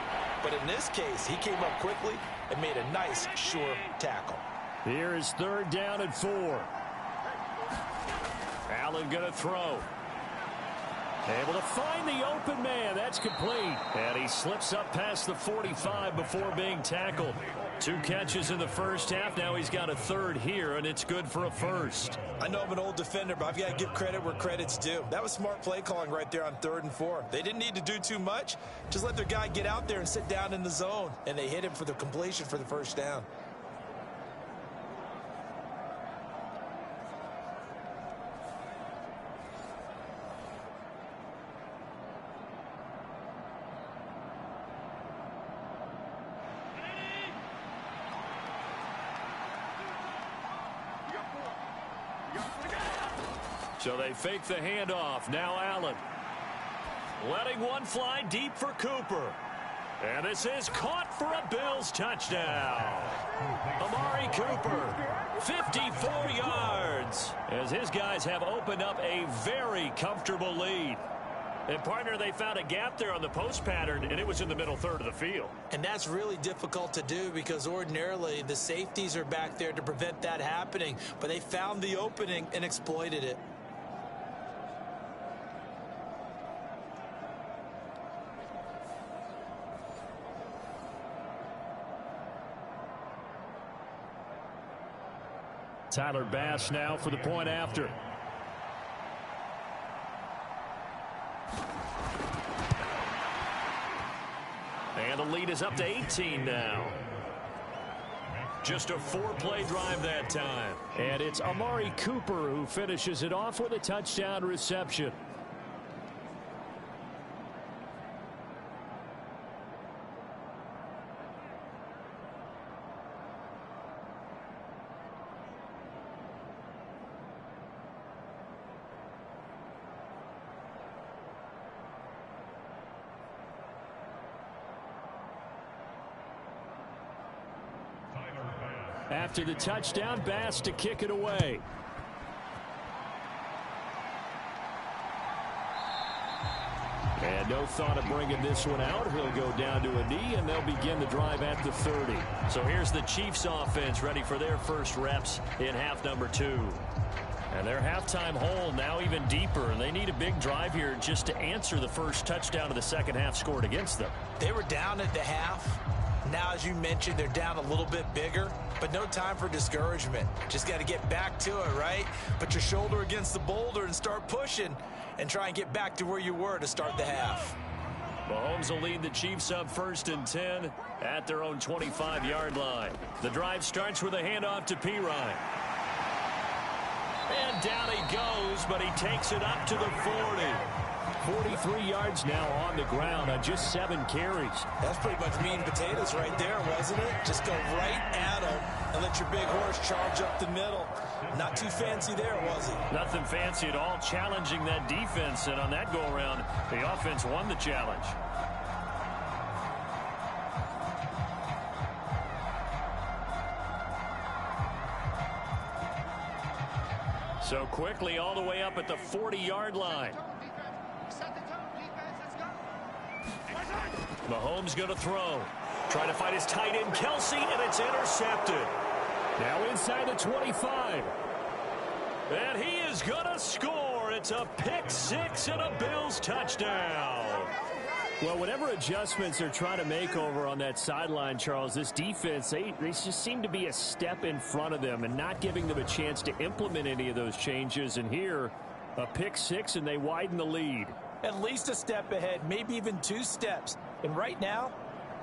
But in this case, he came up quickly and made a nice, sure tackle. Here is 3rd down and 4. Allen going to throw. Able to find the open man. That's complete. And he slips up past the 45 before being tackled. 2 catches in the 1st half. Now he's got a 3rd here, and it's good for a 1st. I know I'm an old defender, but I've got to give credit where credit's due. That was smart play calling right there on 3rd and 4. They didn't need to do too much. Just let their guy get out there and sit down in the zone. And they hit him for the completion for the 1st down. So they fake the handoff. Now Allen. Letting one fly deep for Cooper. And this is caught for a Bills touchdown. Amari Cooper, 54 yards, as his guys have opened up a very comfortable lead. And, partner, they found a gap there on the post pattern, and it was in the middle third of the field. And that's really difficult to do because ordinarily the safeties are back there to prevent that happening. But they found the opening and exploited it. Tyler Bass now for the point after. And the lead is up to 18 now. Just a 4-play drive that time. And it's Amari Cooper who finishes it off with a touchdown reception. After the touchdown, Bass to kick it away. And no thought of bringing this one out. He'll go down to a knee, and they'll begin the drive at the 30. So here's the Chiefs offense ready for their first reps in half number 2. And their halftime hole now even deeper. They need a big drive here just to answer the first touchdown of the second half scored against them. They were down at the half. Now, as you mentioned, they're down a little bit bigger, but no time for discouragement. Just got to get back to it, right? Put your shoulder against the boulder and start pushing and try and get back to where you were to start the half. Mahomes will lead the Chiefs up 1st and 10 at their own 25-yard line. The drive starts with a handoff to Pirine. And down he goes, but he takes it up to the 40. 43 yards now on the ground on just 7 carries. That's pretty much meat and potatoes right there, wasn't it? Just go right at him and let your big horse charge up the middle. Not too fancy there, was it? Nothing fancy at all, challenging that defense. And on that go-around, the offense won the challenge. So quickly all the way up at the 40-yard line. Mahomes going to throw. Trying to find his tight end, Kelsey, and it's intercepted. Now inside the 25. And he is going to score. It's a pick six and a Bills touchdown. Well, whatever adjustments they're trying to make over on that sideline, Charles, this defense, they just seem to be a step in front of them and not giving them a chance to implement any of those changes. And here, a pick six, and they widen the lead. At least a step ahead, maybe even 2 steps. And right now,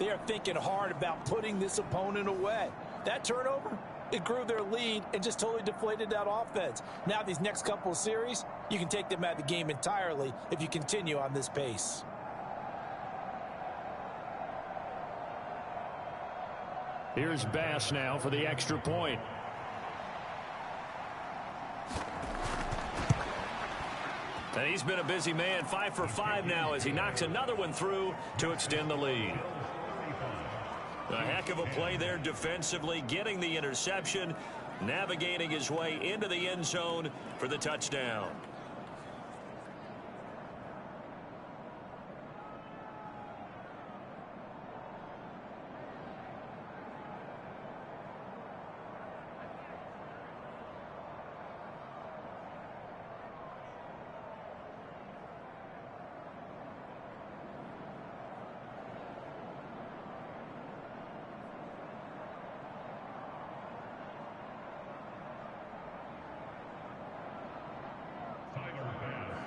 they are thinking hard about putting this opponent away. That turnover, it grew their lead and just totally deflated that offense. Now these next couple of series, you can take them out of the game entirely if you continue on this pace. Here's Bass now for the extra point. And he's been a busy man, 5 for 5 now as he knocks another one through to extend the lead. A heck of a play there defensively, getting the interception, navigating his way into the end zone for the touchdown.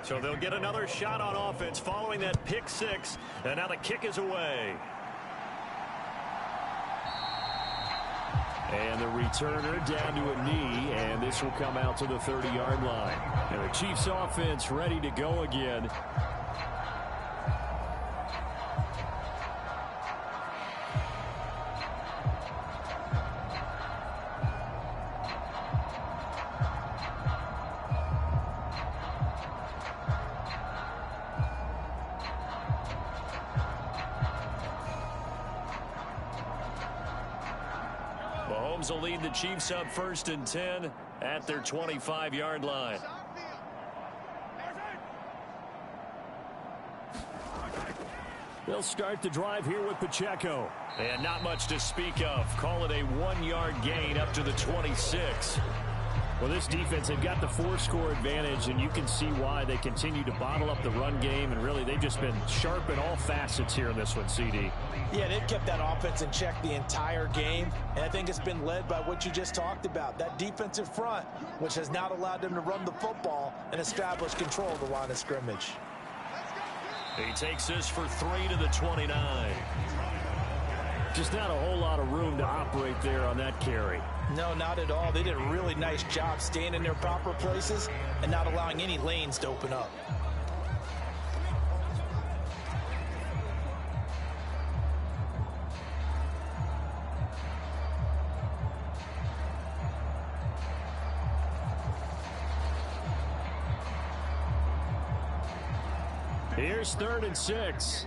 So they'll get another shot on offense following that pick six. And now the kick is away. And the returner down to a knee. And this will come out to the 30-yard line. And the Chiefs offense ready to go again. Mahomes will lead the Chiefs up 1st and 10 at their 25-yard line. They'll start the drive here with Pacheco. And not much to speak of. Call it a 1-yard gain up to the 26. Well, this defense, they've got the 4-score advantage, and you can see why they continue to bottle up the run game, and really they've just been sharp in all facets here in this one, CD. Yeah, they've kept that offense in check the entire game, and I think it's been led by what you just talked about, that defensive front, which has not allowed them to run the football and establish control of the line of scrimmage. He takes this for 3 to the 29. Just not a whole lot of room to operate there on that carry. No, not at all. They did a really nice job staying in their proper places and not allowing any lanes to open up. Here's 3rd and 6.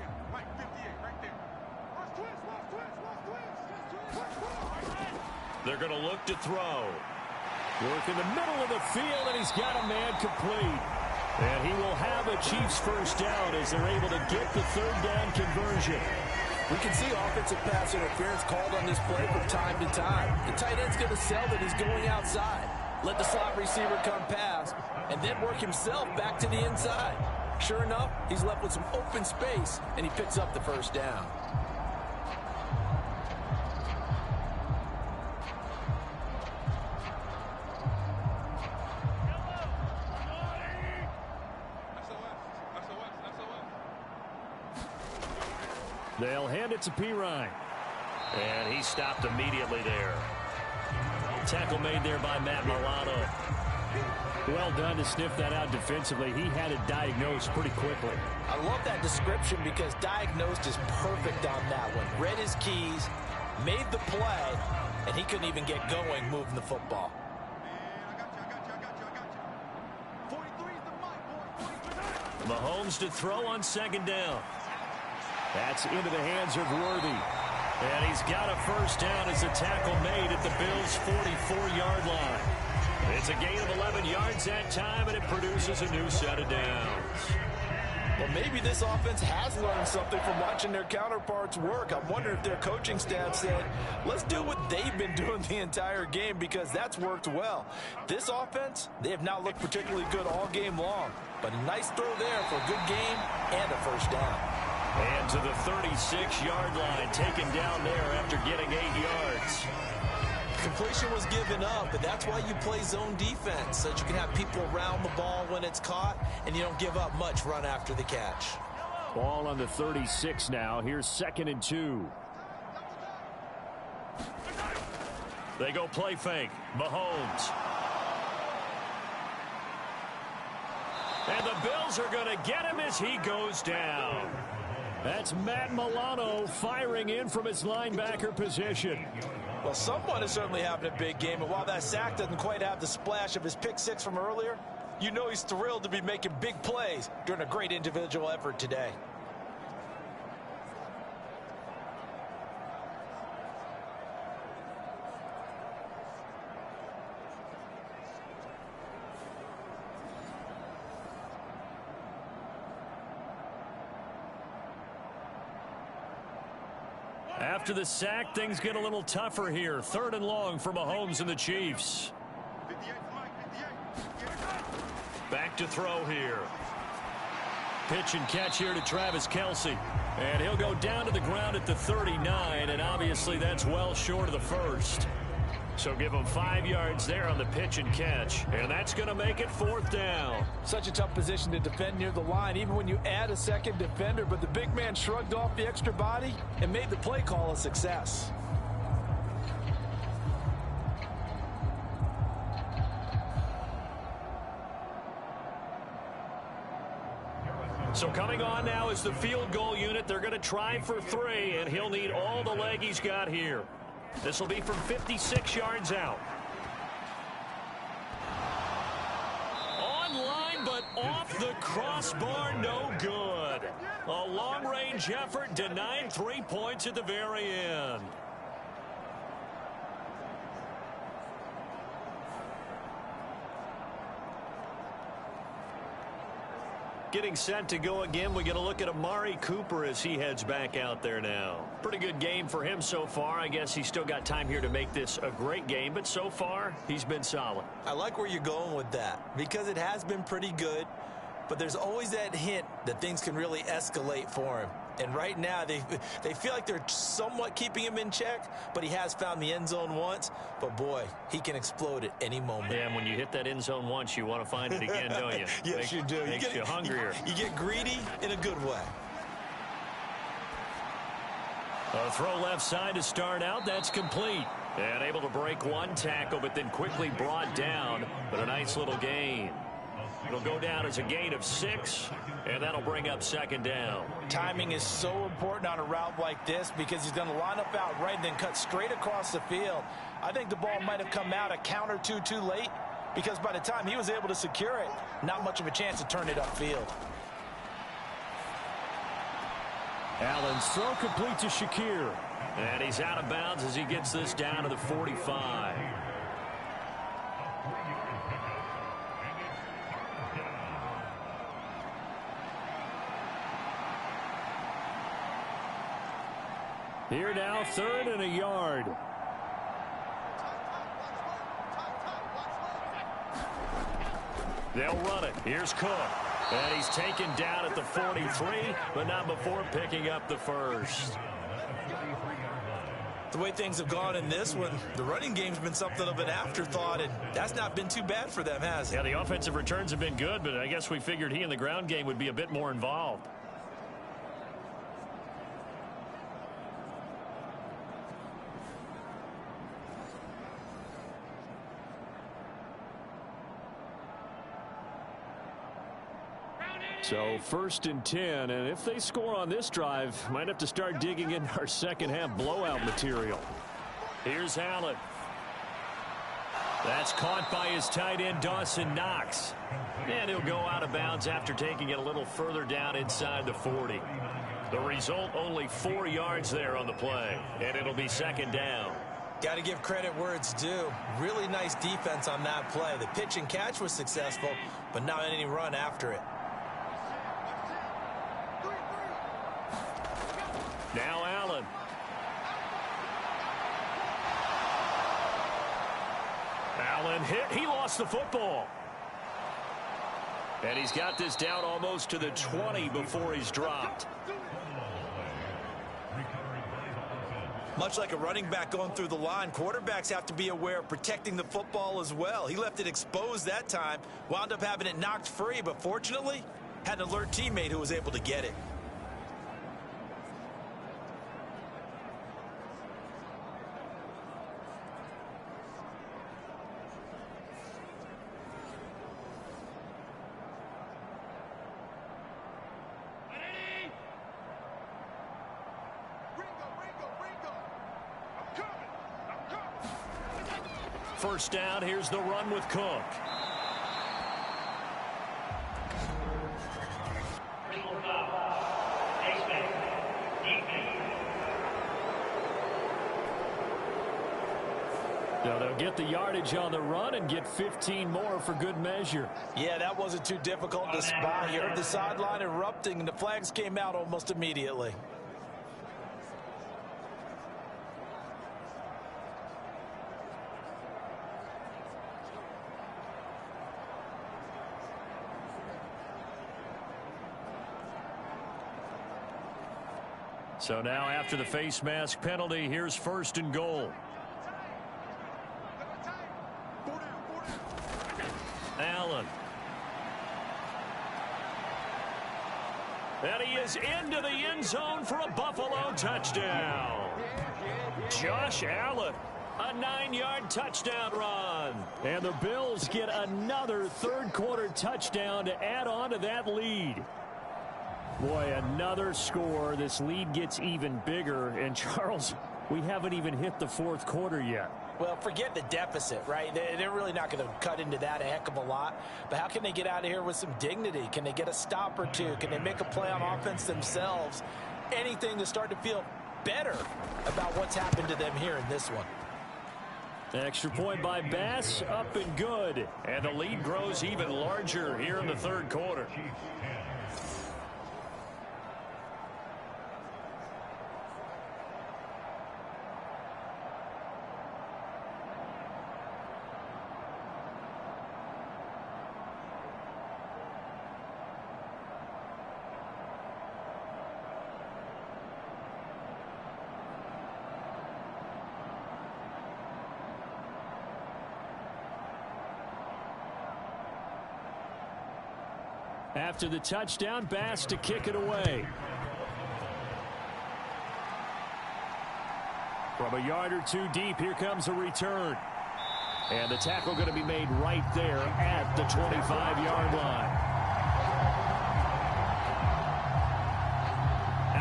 They're going to look to throw. Work in the middle of the field, and he's got a man complete. And he will have a Chiefs first down as they're able to get the 3rd down conversion. We can see offensive pass interference called on this play from time to time. The tight end's going to sell that he's going outside. Let the slot receiver come past, and then work himself back to the inside. Sure enough, he's left with some open space, and he picks up the first down. They'll hand it to Pirine. And he stopped immediately there. Tackle made there by Matt Milano. Well done to sniff that out defensively. He had it diagnosed pretty quickly. I love that description because diagnosed is perfect on that one. Read his keys, made the play, and he couldn't even get going moving the football. Mahomes to throw on 2nd down. That's into the hands of Worthy. And he's got a first down as the tackle made at the Bills' 44-yard line. It's a gain of 11 yards that time, and it produces a new set of downs. Well, maybe this offense has learned something from watching their counterparts work. I wonder if their coaching staff said, let's do what they've been doing the entire game because that's worked well. This offense, they have not looked particularly good all game long, but a nice throw there for a good game and a first down. And to the 36-yard line, taken down there after getting 8 yards. Completion was given up, but that's why you play zone defense, so that you can have people around the ball when it's caught, and you don't give up much run after the catch. Ball on the 36 now. Here's 2nd and 2. They go play fake. Mahomes. And the Bills are going to get him as he goes down. That's Matt Milano firing in from his linebacker position. Well, someone is certainly having a big game, and while that sack doesn't quite have the splash of his pick six from earlier, you know he's thrilled to be making big plays during a great individual effort today. After the sack, things get a little tougher here. 3rd and long for Mahomes and the Chiefs. Back to throw here. Pitch and catch here to Travis Kelce. And he'll go down to the ground at the 39, and obviously that's well short of the first. So give him 5 yards there on the pitch and catch. And that's going to make it 4th down. Such a tough position to defend near the line, even when you add a second defender. But the big man shrugged off the extra body and made the play call a success. So coming on now is the field goal unit. They're going to try for 3, and he'll need all the leg he's got here. This will be from 56 yards out. Online, but off the crossbar, no good. A long-range effort denied 3 points at the very end. Getting set to go again. We get a look at Amari Cooper as he heads back out there now. Pretty good game for him so far. I guess he's still got time here to make this a great game, but so far he's been solid. I like where you're going with that because it has been pretty good, but there's always that hint that things can really escalate for him. And right now, they feel like they're somewhat keeping him in check, but he has found the end zone once. But, boy, he can explode at any moment. Yeah, and when you hit that end zone once, you want to find it again, don't you? Yes, you do. Makes you hungrier. You get greedy in a good way. A throw left side to start out. That's complete. And able to break one tackle, but then quickly brought down. But a nice little gain. It'll go down as a gain of 6, and that'll bring up second down. Timing is so important on a route like this because he's going to line up out right and then cut straight across the field. I think the ball might have come out a count or two too late because by the time he was able to secure it, not much of a chance to turn it upfield. Allen's throw complete to Shakir. And he's out of bounds as he gets this down to the 45. Here now, 3rd and a yard. They'll run it. Here's Cook. And he's taken down at the 43, but not before picking up the first. The way things have gone in this one, the running game's been something of an afterthought, and that's not been too bad for them, has it? Yeah, the offensive returns have been good, but I guess we figured he in the ground game would be a bit more involved. So 1st and 10, and if they score on this drive, might have to start digging in our second half blowout material. Here's Allen. That's caught by his tight end, Dawson Knox. And he'll go out of bounds after taking it a little further down inside the 40. The result, only 4 yards there on the play, and it'll be second down. Got to give credit where it's due. Really nice defense on that play. The pitch and catch was successful, but not any run after it. Now Allen. Allen hit. He lost the football. And he's got this down almost to the 20 before he's dropped. Much like a running back going through the line, quarterbacks have to be aware of protecting the football as well. He left it exposed that time, wound up having it knocked free, but fortunately had an alert teammate who was able to get it. First down, here's the run with Cook. So they'll get the yardage on the run and get 15 more for good measure. Yeah, that wasn't too difficult to spot. You heard the sideline erupting, and the flags came out almost immediately. So now after the face mask penalty, here's 1st and goal. Allen. And he is into the end zone for a Buffalo touchdown. Josh Allen. A 9-yard touchdown run. And the Bills get another 3rd quarter touchdown to add on to that lead. Boy, another score. This lead gets even bigger. And, Charles, we haven't even hit the 4th quarter yet. Well, forget the deficit, right? They're really not going to cut into that a heck of a lot. But how can they get out of here with some dignity? Can they get a stop or two? Can they make a play on offense themselves? Anything to start to feel better about what's happened to them here in this one. Extra point by Bass, up and good. And the lead grows even larger here in the 3rd quarter. After the touchdown, Bass to kick it away. From a yard or two deep, here comes a return. And the tackle going to be made right there at the 25-yard line.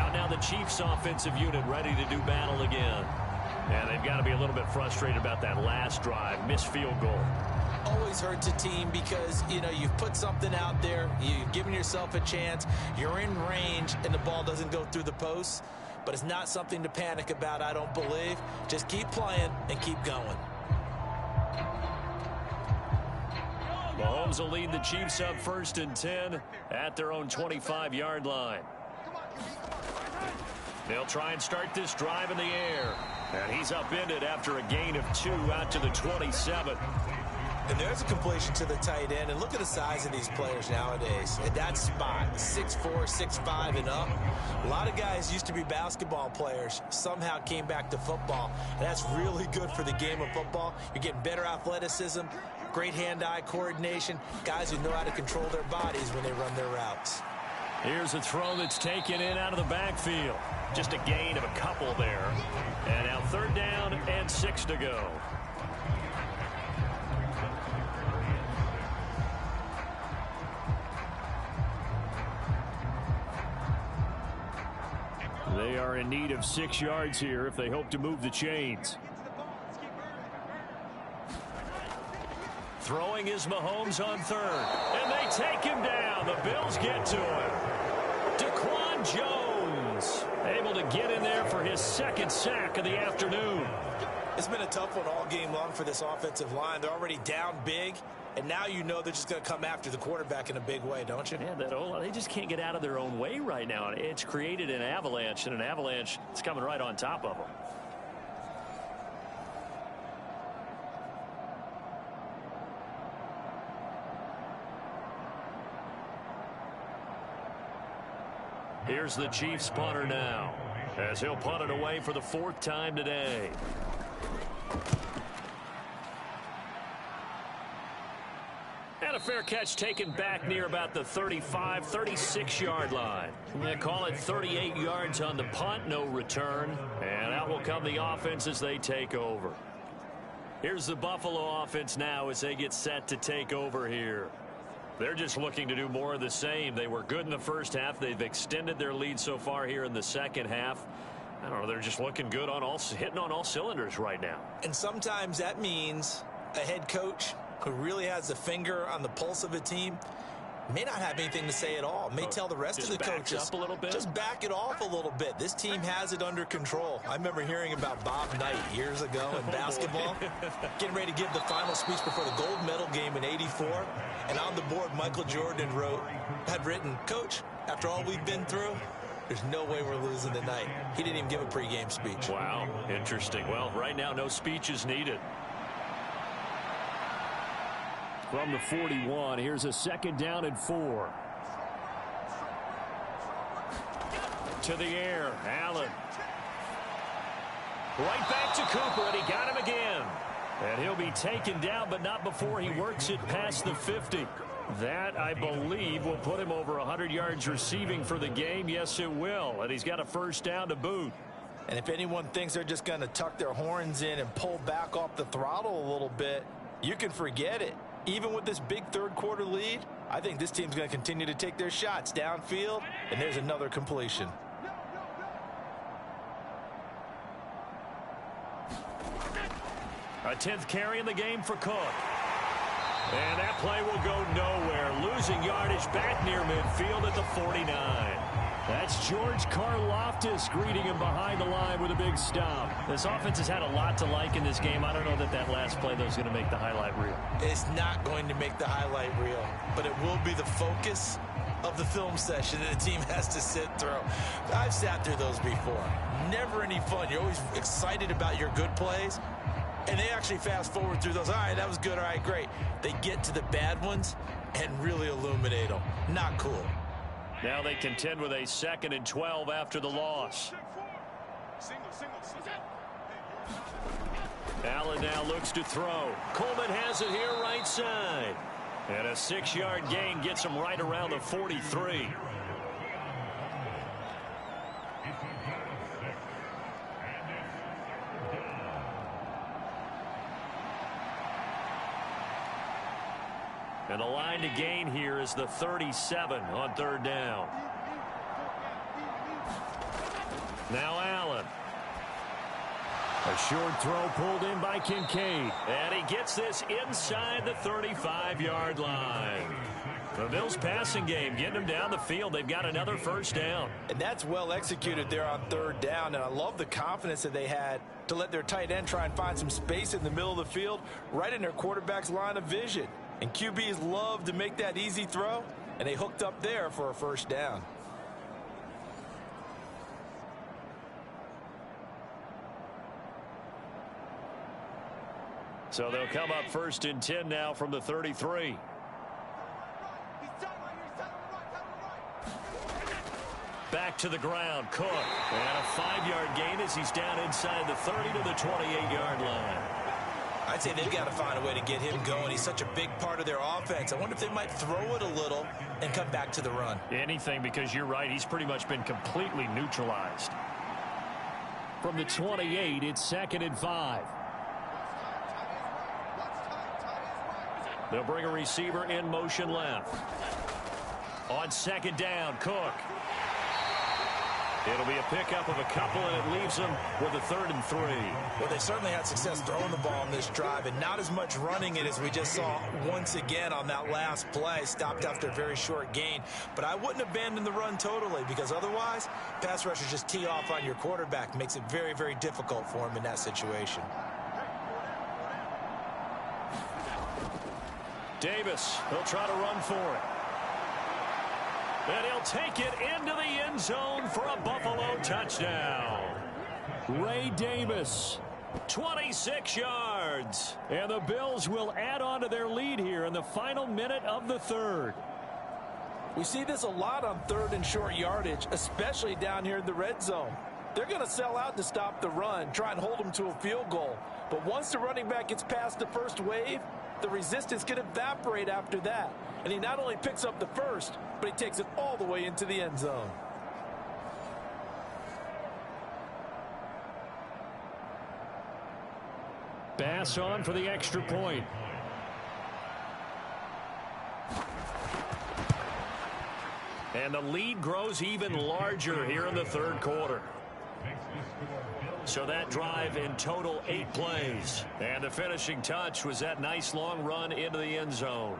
Out now the Chiefs offensive unit ready to do battle again. And they've got to be a little bit frustrated about that last drive, missed field goal. Always hurts a team because, you know, you've put something out there, you've given yourself a chance, you're in range, and the ball doesn't go through the posts. But it's not something to panic about, I don't believe. Just keep playing and keep going. Mahomes will lead the Chiefs up 1st and 10 at their own 25-yard line. They'll try and start this drive in the air. And he's upended after a gain of 2 out to the 27. And there's a completion to the tight end. And look at the size of these players nowadays. At that spot, 6'4", 6'5", and up. A lot of guys used to be basketball players, somehow came back to football. And that's really good for the game of football. You're getting better athleticism, great hand-eye coordination, guys who know how to control their bodies when they run their routes. Here's a throw that's taken in out of the backfield. Just a gain of a couple there. And now 3rd down and 6 to go. They are in need of 6 yards here if they hope to move the chains. Throwing is Mahomes on 3rd. And they take him down. The Bills get to him. Daquan Jones able to get in there for his 2nd sack of the afternoon. It's been a tough one all game long for this offensive line. They're already down big, and now you know they're just going to come after the quarterback in a big way, don't you? Yeah, they just can't get out of their own way right now. It's created an avalanche, and an avalanche is coming right on top of them. Here's the Chiefs punter now, as he'll punt it away for the 4th time today. And a fair catch taken back near about the 35, 36-yard line. They call it 38 yards on the punt, no return. And out will come the offense as they take over. Here's the Buffalo offense now as they get set to take over here. They're just looking to do more of the same. They were good in the first half. They've extended their lead so far here in the second half. I don't know, they're just looking good on hitting on all cylinders right now. And sometimes that means a head coach who really has a finger on the pulse of a team may not have anything to say at all. May tell the rest of the coaches up a little bit. Just back it off a little bit. This team has it under control. I remember hearing about Bob Knight years ago in basketball, getting ready to give the final speech before the gold medal game in '84. And on the board, Michael Jordan had written, "Coach, after all we've been through, there's no way we're losing tonight." He didn't even give a pregame speech. Wow, interesting. Well, right now, no speech is needed. From the 41, here's a 2nd down and 4. To the air, Allen. Right back to Cooper, and he got him again. And he'll be taken down, but not before he works it past the 50. That, I believe, will put him over 100 yards receiving for the game. Yes, it will. And he's got a 1st down to boot. And if anyone thinks they're just going to tuck their horns in and pull back off the throttle a little bit, you can forget it. Even with this big 3rd quarter lead, I think this team's going to continue to take their shots downfield, and there's another completion. A 10th carry in the game for Cook. And that play will go nowhere. Losing yardage back near midfield at the 49. That's George Karlaftis greeting him behind the line with a big stop. This offense has had a lot to like in this game. I don't know that last play, though, is going to make the highlight reel. It's not going to make the highlight reel, but it will be the focus of the film session that the team has to sit through. I've sat through those before. Never any fun. You're always excited about your good plays, and they actually fast forward through those. All right, that was good. All right, great. They get to the bad ones and really illuminate them. Not cool. Now they contend with a 2nd and 12 after the loss. Allen now looks to throw. Coleman has it here right side. And a 6-yard gain gets him right around the 43. And the line to gain here is the 37 on third down. Now Allen. A short throw pulled in by Kincaid. And he gets this inside the 35-yard line. The Bills passing game getting them down the field. They've got another first down. And that's well executed there on third down. And I love the confidence that they had to let their tight end try and find some space in the middle of the field, right in their quarterback's line of vision. And QBs love to make that easy throw, and they hooked up there for a first down. So they'll come up first and 10 now from the 33. Back to the ground, Cook. And a 5-yard gain as he's down inside the 30 to the 28-yard line. I'd say they've got to find a way to get him going. He's such a big part of their offense. I wonder if they might throw it a little and come back to the run. Anything, because you're right. He's pretty much been completely neutralized. From the 28, it's 2nd and 5. They'll bring a receiver in motion left. On 2nd down, Cook. It'll be a pickup of a couple, and it leaves them with a 3rd and 3. Well, they certainly had success throwing the ball on this drive, and not as much running it as we just saw once again on that last play. Stopped after a very short gain. But I wouldn't abandon the run totally, because otherwise, pass rushers just tee off on your quarterback. Makes it very, very difficult for him in that situation. Davis, he'll try to run for it. And he'll take it into the end zone for a Buffalo touchdown. Ray Davis, 26 yards. And the Bills will add on to their lead here in the final minute of the third. We see this a lot on third and short yardage, especially down here in the red zone. They're going to sell out to stop the run, try and hold them to a field goal. But once the running back gets past the first wave, the resistance can evaporate after that. And he not only picks up the first, but he takes it all the way into the end zone. Bass on for the extra point. And the lead grows even larger here in the third quarter. So that drive in total 8 plays. And the finishing touch was that nice long run into the end zone.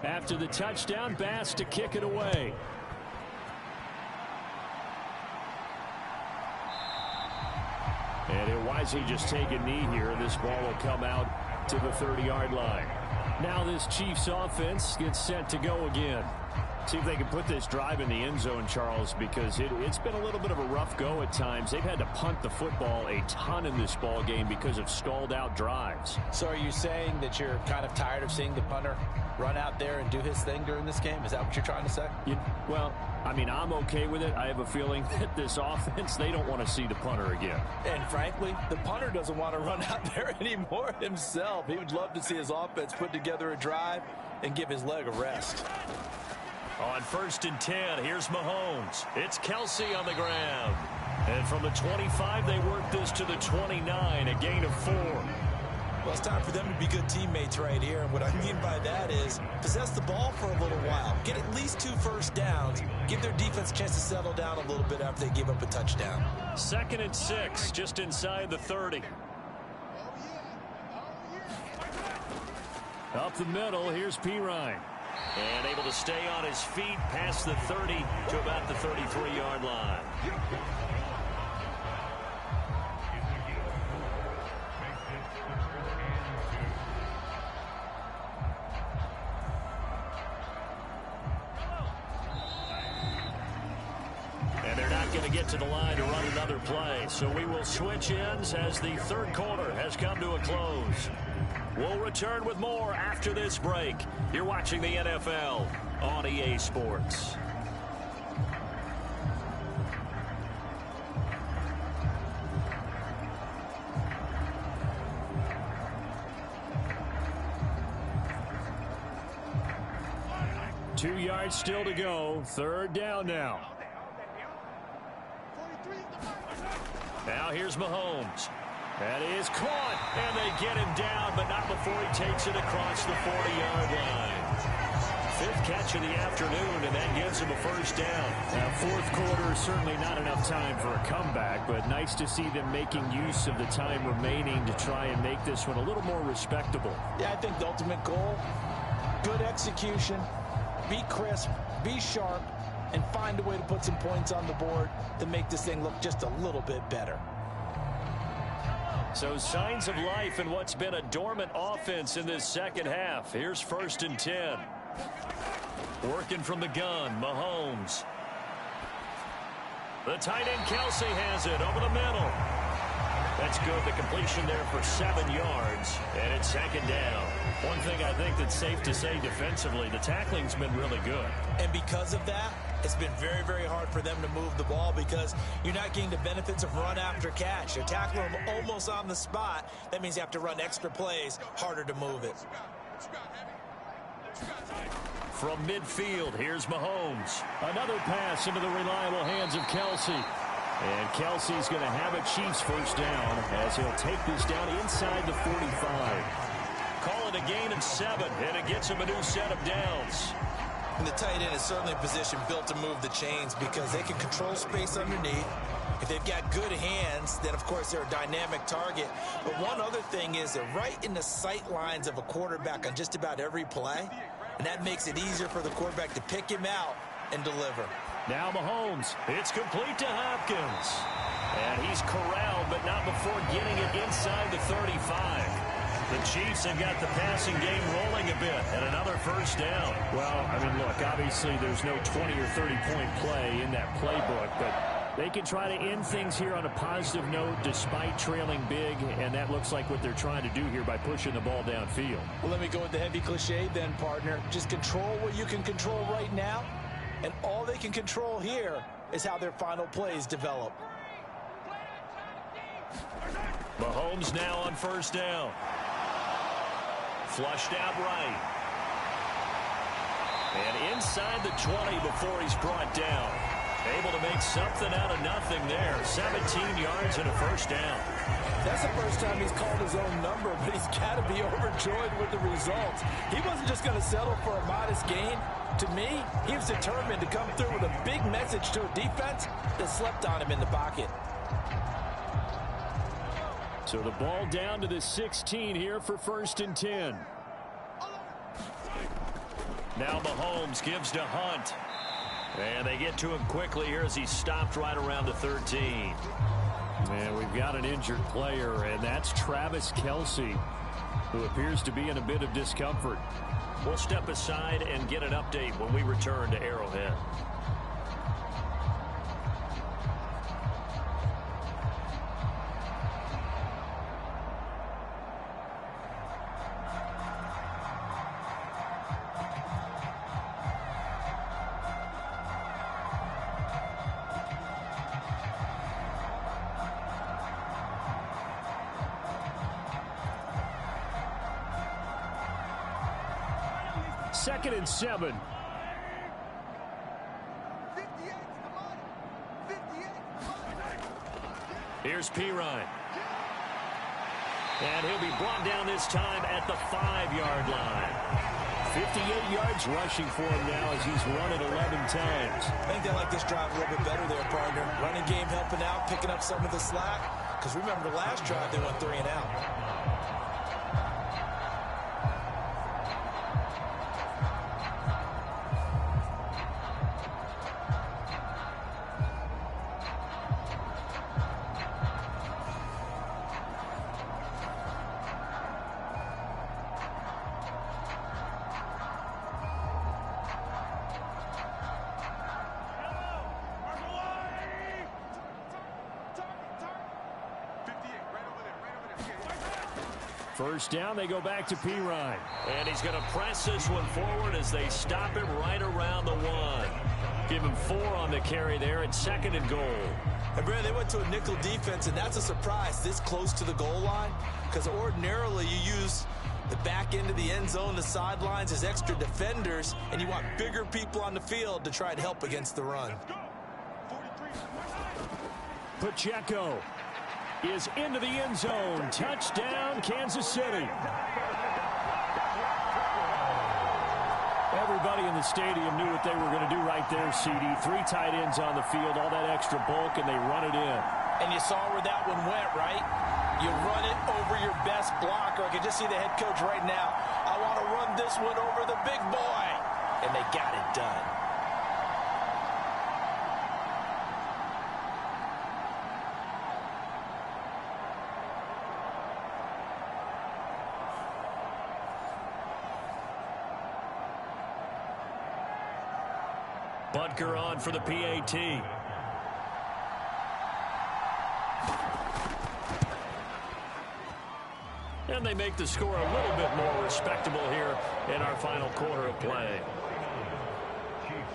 After the touchdown, Bass to kick it away. And he'll wisely just take a knee here, and this ball will come out to the 30-yard line. Now this Chiefs offense gets set to go again. See if they can put this drive in the end zone, Charles, because it's been a little bit of a rough go at times. They've had to punt the football a ton in this ball game because of stalled out drives. So are you saying that you're kind of tired of seeing the punter run out there and do his thing during this game? Is that what you're trying to say? Well, I mean, I'm okay with it. I have a feeling that this offense, they don't want to see the punter again. And frankly, the punter doesn't want to run out there anymore himself. He would love to see his offense put together a drive and give his leg a rest. On 1st and 10, here's Mahomes. It's Kelsey on the ground. And from the 25, they work this to the 29, a gain of 4. Well, it's time for them to be good teammates right here. And what I mean by that is possess the ball for a little while. Get at least 2 first downs. Give their defense a chance to settle down a little bit after they give up a touchdown. 2nd and 6, just inside the 30. Up the middle, here's Pirine. And able to stay on his feet past the 30 to about the 33-yard line. And they're not going to get to the line to run another play. So we will switch ends as the third quarter has come to a close. We'll return with more after this break. You're watching the NFL on EA Sports. Two yards still to go. Third down now. Now here's Mahomes. That is caught, and they get him down, but not before he takes it across the 40-yard line. Fifth catch of the afternoon, and that gives him a first down. Fourth quarter, certainly not enough time for a comeback, but nice to see them making use of the time remaining to try and make this one a little more respectable. Yeah, I think the ultimate goal, good execution, be crisp, be sharp, and find a way to put some points on the board to make this thing look just a little bit better. So signs of life in what's been a dormant offense in this second half. Here's 1st and 10. Working from the gun, Mahomes. The tight end Kelsey has it over the middle. That's good. The completion there for 7 yards, and it's 2nd down. One thing I think that's safe to say defensively, the tackling's been really good. And because of that, it's been very, very hard for them to move the ball because you're not getting the benefits of run after catch. They're tackling them almost on the spot. That means you have to run extra plays, harder to move it. From midfield, here's Mahomes. Another pass into the reliable hands of Kelsey. And Kelsey's going to have a Chiefs first down as he'll take this down inside the 45. Call it a gain of 7, and it gets him a new set of downs. And the tight end is certainly a position built to move the chains because they can control space underneath. If they've got good hands, then, of course, they're a dynamic target. But one other thing is they're right in the sight lines of a quarterback on just about every play. And that makes it easier for the quarterback to pick him out and deliver. Now Mahomes. It's complete to Hopkins. And he's corralled, but not before getting it inside the 35. The Chiefs have got the passing game rolling a bit, and another first down. Well, I mean, look, obviously there's no 20 or 30-point play in that playbook, but they can try to end things here on a positive note despite trailing big, and that looks like what they're trying to do here by pushing the ball downfield. Well, let me go with the heavy cliche then, partner. Just control what you can control right now, and all they can control here is how their final plays develop. Mahomes now on first down. Flushed out right. And inside the 20 before he's brought down. Able to make something out of nothing there. 17 yards and a first down. That's the first time he's called his own number, but he's got to be overjoyed with the results. He wasn't just going to settle for a modest gain. To me, he was determined to come through with a big message to a defense that slept on him in the pocket. So the ball down to the 16 here for 1st and 10. Now Mahomes gives to Hunt. And they get to him quickly here as he stopped right around the 13. And we've got an injured player, and that's Travis Kelce, who appears to be in a bit of discomfort. We'll step aside and get an update when we return to Arrowhead. Second and 7. Here's Pirine. And he'll be brought down this time at the 5-yard line. 58 yards rushing for him now as he's run it 11 times. I think they like this drive a little bit better there, partner. Running game helping out, picking up some of the slack. Because remember the last drive, they went 3 and out. First down, they go back to Pirine. And he's going to press this one forward as they stop him right around the 1. Give him 4 on the carry there at 2nd and goal. And Brad, they went to a nickel defense, and that's a surprise this close to the goal line, because ordinarily you use the back end of the end zone, the sidelines as extra defenders, and you want bigger people on the field to try and help against the run. Pacheco is into the end zone. Touchdown, Kansas City. Everybody in the stadium knew what they were going to do right there, CD. 3 tight ends on the field, all that extra bulk, and they run it in. And you saw where that one went, right? You run it over your best blocker. I can just see the head coach right now. I want to run this one over the big boy. And they got it done. Butker on for the PAT. And they make the score a little bit more respectable here in our final quarter of play.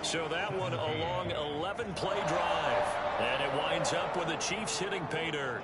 So that one a long 11-play drive. And it winds up with the Chiefs hitting pay dirt.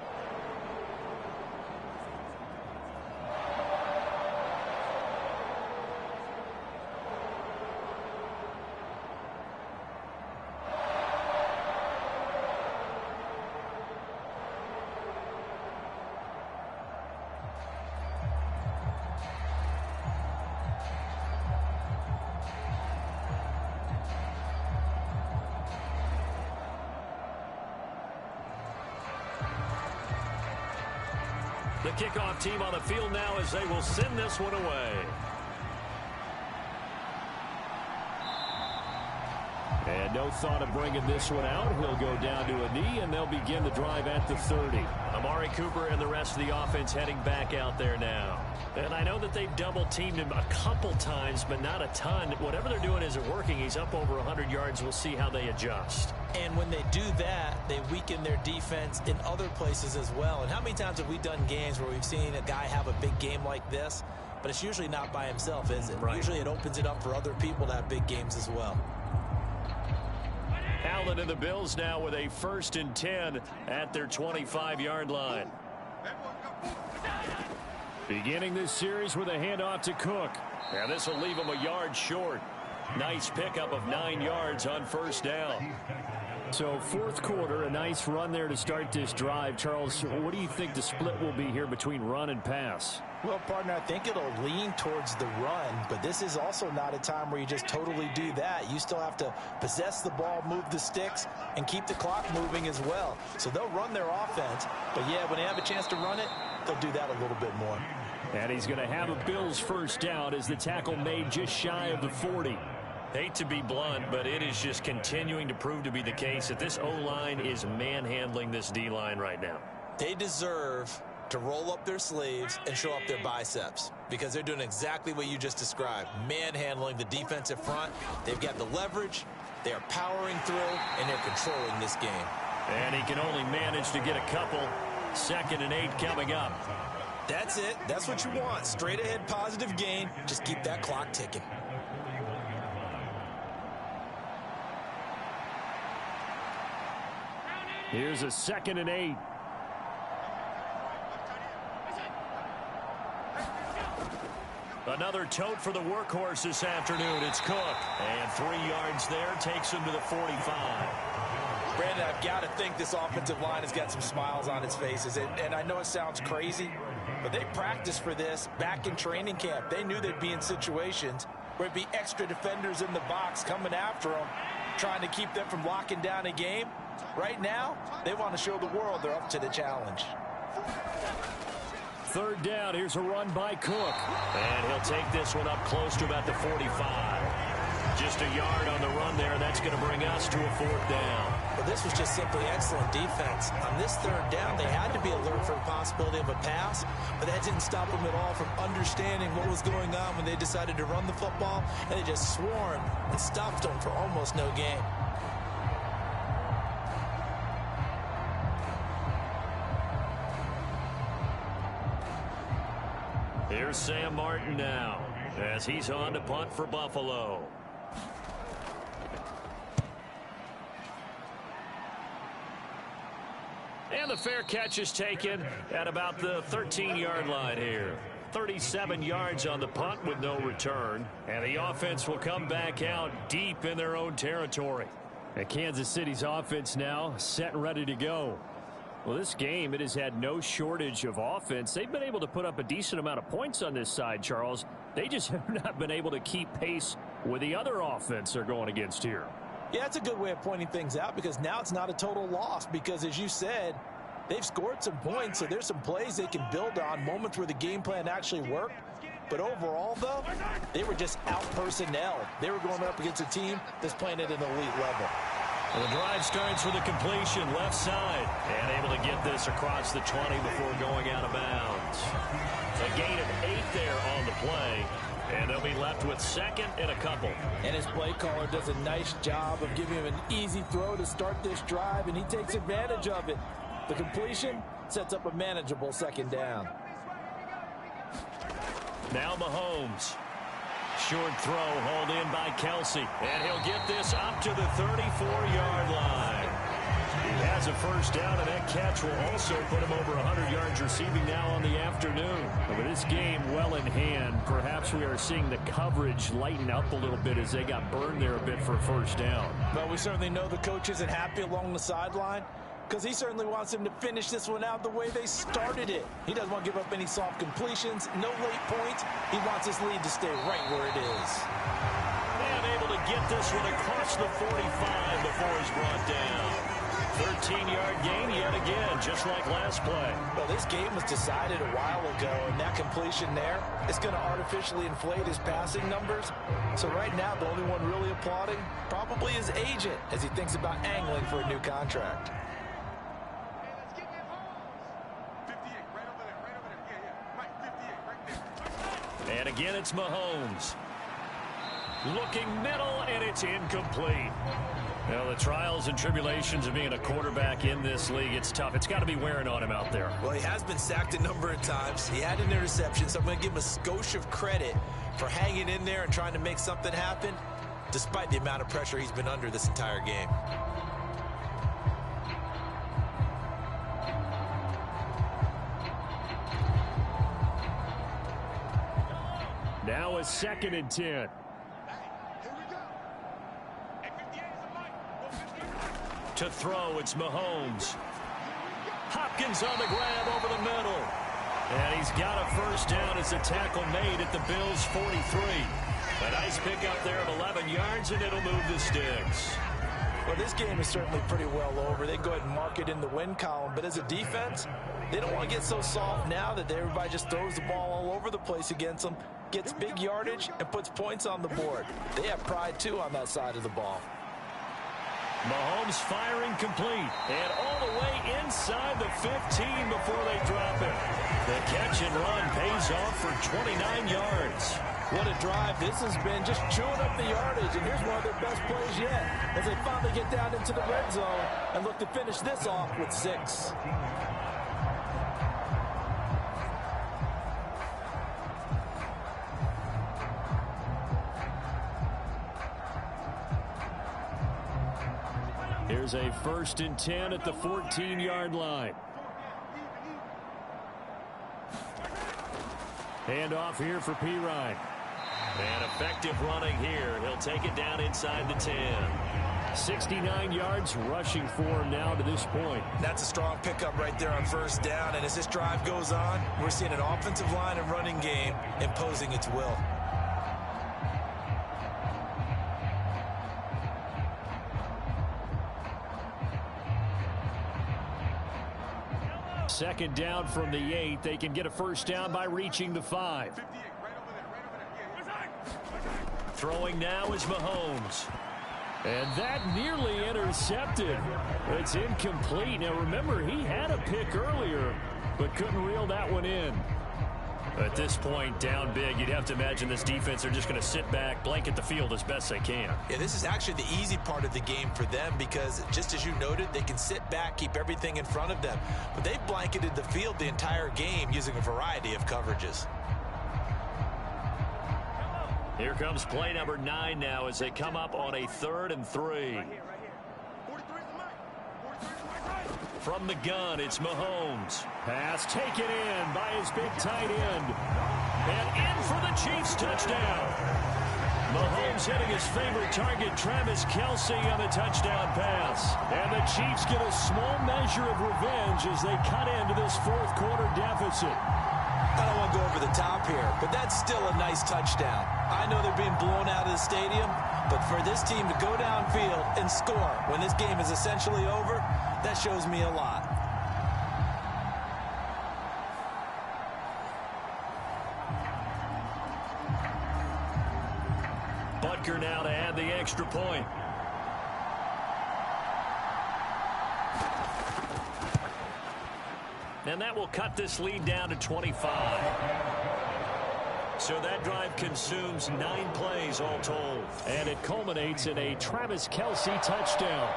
The kickoff team on the field now as they will send this one away. And no thought of bringing this one out. He'll go down to a knee, and they'll begin the drive at the 30. Amari Cooper and the rest of the offense heading back out there now. And I know that they've double-teamed him a couple times, but not a ton. Whatever they're doing isn't working. He's up over 100 yards. We'll see how they adjust. And when they do that, they weaken their defense in other places as well. And how many times have we done games where we've seen a guy have a big game like this? But it's usually not by himself, is it? Right. Usually it opens it up for other people to have big games as well. Allen and the Bills now with a 1st and 10 at their 25-yard line. Beginning this series with a handoff to Cook. And this will leave him a yard short. Nice pickup of 9 yards on 1st down. So 4th quarter, a nice run there to start this drive. Charles, what do you think the split will be here between run and pass? Well, partner, I think it'll lean towards the run, but this is also not a time where you just totally do that. You still have to possess the ball, move the sticks, and keep the clock moving as well. So they'll run their offense, but yeah, when they have a chance to run it, they'll do that a little bit more. And he's going to have a Bills 1st down as the tackle made just shy of the 40. Hate to be blunt, but it is just continuing to prove to be the case that this O-line is manhandling this D-line right now. They deserve to roll up their sleeves and show up their biceps because they're doing exactly what you just described, manhandling the defensive front. They've got the leverage, they are powering through, and they're controlling this game. And he can only manage to get a couple. 2nd and 8 coming up. That's it. That's what you want. Straight ahead positive gain. Just keep that clock ticking. Here's a 2nd and 8. Another tote for the workhorse this afternoon. It's Cook. And 3 yards there takes him to the 45. Brandon, I've got to think this offensive line has got some smiles on its faces. And I know it sounds crazy, but they practiced for this back in training camp. They knew they'd be in situations where it'd be extra defenders in the box coming after them, trying to keep them from locking down a game. Right now, they want to show the world they're up to the challenge. 3rd down. Here's a run by Cook. And he'll take this one up close to about the 45. Just a yard on the run there. That's going to bring us to a 4th down. Well, this was just simply excellent defense. On this 3rd down, they had to be alert for the possibility of a pass, but that didn't stop them at all from understanding what was going on when they decided to run the football, and they just swarmed and stopped them for almost no gain. Here's Sam Martin now as he's on to punt for Buffalo. And the fair catch is taken at about the 13-yard line here. 37 yards on the punt with no return. And the offense will come back out deep in their own territory. And Kansas City's offense now set and ready to go. Well, this game, it has had no shortage of offense. They've been able to put up a decent amount of points on this side, Charles. They just have not been able to keep pace with the other offense they're going against here. Yeah, it's a good way of pointing things out because now it's not a total loss because, as you said, they've scored some points, so there's some plays they can build on, moments where the game plan actually worked. But overall, though, they were just out-personnel. They were going up against a team that's playing at an elite level. Well, the drive starts with a completion left side and able to get this across the 20 before going out of bounds. A gain of 8 there on the play, and they'll be left with second and a couple. And his play caller does a nice job of giving him an easy throw to start this drive, and he takes advantage of it. The completion sets up a manageable second down. Now Mahomes. Short throw hauled in by Kelsey. And he'll get this up to the 34-yard line. He has a first down, and that catch will also put him over 100 yards receiving now on the afternoon. With this game well in hand, perhaps we are seeing the coverage lighten up a little bit as they got burned there a bit for a first down. But we certainly know the coach isn't happy along the sideline, because he certainly wants them to finish this one out the way they started it. He doesn't want to give up any soft completions, no late points. He wants his lead to stay right where it is. And able to get this one across the 45 before he's brought down. 13-yard gain yet again, just like last play. Well, this game was decided a while ago, and that completion there is going to artificially inflate his passing numbers. So right now, the only one really applauding probably his agent as he thinks about angling for a new contract. And again, it's Mahomes. Looking middle, and it's incomplete. Well, the trials and tribulations of being a quarterback in this league, it's tough. It's got to be wearing on him out there. Well, he has been sacked a number of times. He had an interception, so I'm going to give him a skosh of credit for hanging in there and trying to make something happen, despite the amount of pressure he's been under this entire game. Now a 2nd and 10. To throw, it's Mahomes. Hopkins on the grab over the middle. And he's got a first down as a tackle made at the Bills' 43. A nice pickup there of 11 yards, and it'll move the sticks. Well, this game is certainly pretty well over. They go ahead and mark it in the win column. But as a defense, they don't want to get so soft now that everybody just throws the ball all over the place against them, gets big yardage, and puts points on the board. They have pride, too, on that side of the ball. Mahomes firing complete. And all the way inside the 15 before they drop it. The catch and run pays off for 29 yards. What a drive this has been, just chewing up the yardage. And here's one of their best plays yet as they finally get down into the red zone and look to finish this off with 6. Here's a 1st and 10 at the 14-yard line. Hand off here for Pirine. And effective running here. He'll take it down inside the 10. 69 yards rushing for him now to this point. That's a strong pickup right there on first down. And as this drive goes on, we're seeing an offensive line and running game imposing its will. Second down from the 8. They can get a first down by reaching the 5. Throwing now is Mahomes. And that nearly intercepted. It's incomplete. Now remember, he had a pick earlier, but couldn't reel that one in. At this point, down big, you'd have to imagine this defense are just going to sit back, blanket the field as best they can. Yeah, this is actually the easy part of the game for them because, just as you noted, they can sit back, keep everything in front of them. But they've blanketed the field the entire game using a variety of coverages. Here comes play number 9 now as they come up on a 3rd and 3. From the gun, it's Mahomes. Pass taken in by his big tight end. And in for the Chiefs touchdown. Mahomes hitting his favorite target, Travis Kelce, on the touchdown pass. And the Chiefs get a small measure of revenge as they cut into this 4th quarter deficit. I don't want to go over the top here, but that's still a nice touchdown. I know they're being blown out of the stadium, but for this team to go downfield and score when this game is essentially over, that shows me a lot. Butker now to add the extra point. And that will cut this lead down to 25. So that drive consumes 9 plays all told. And it culminates in a Travis Kelce touchdown.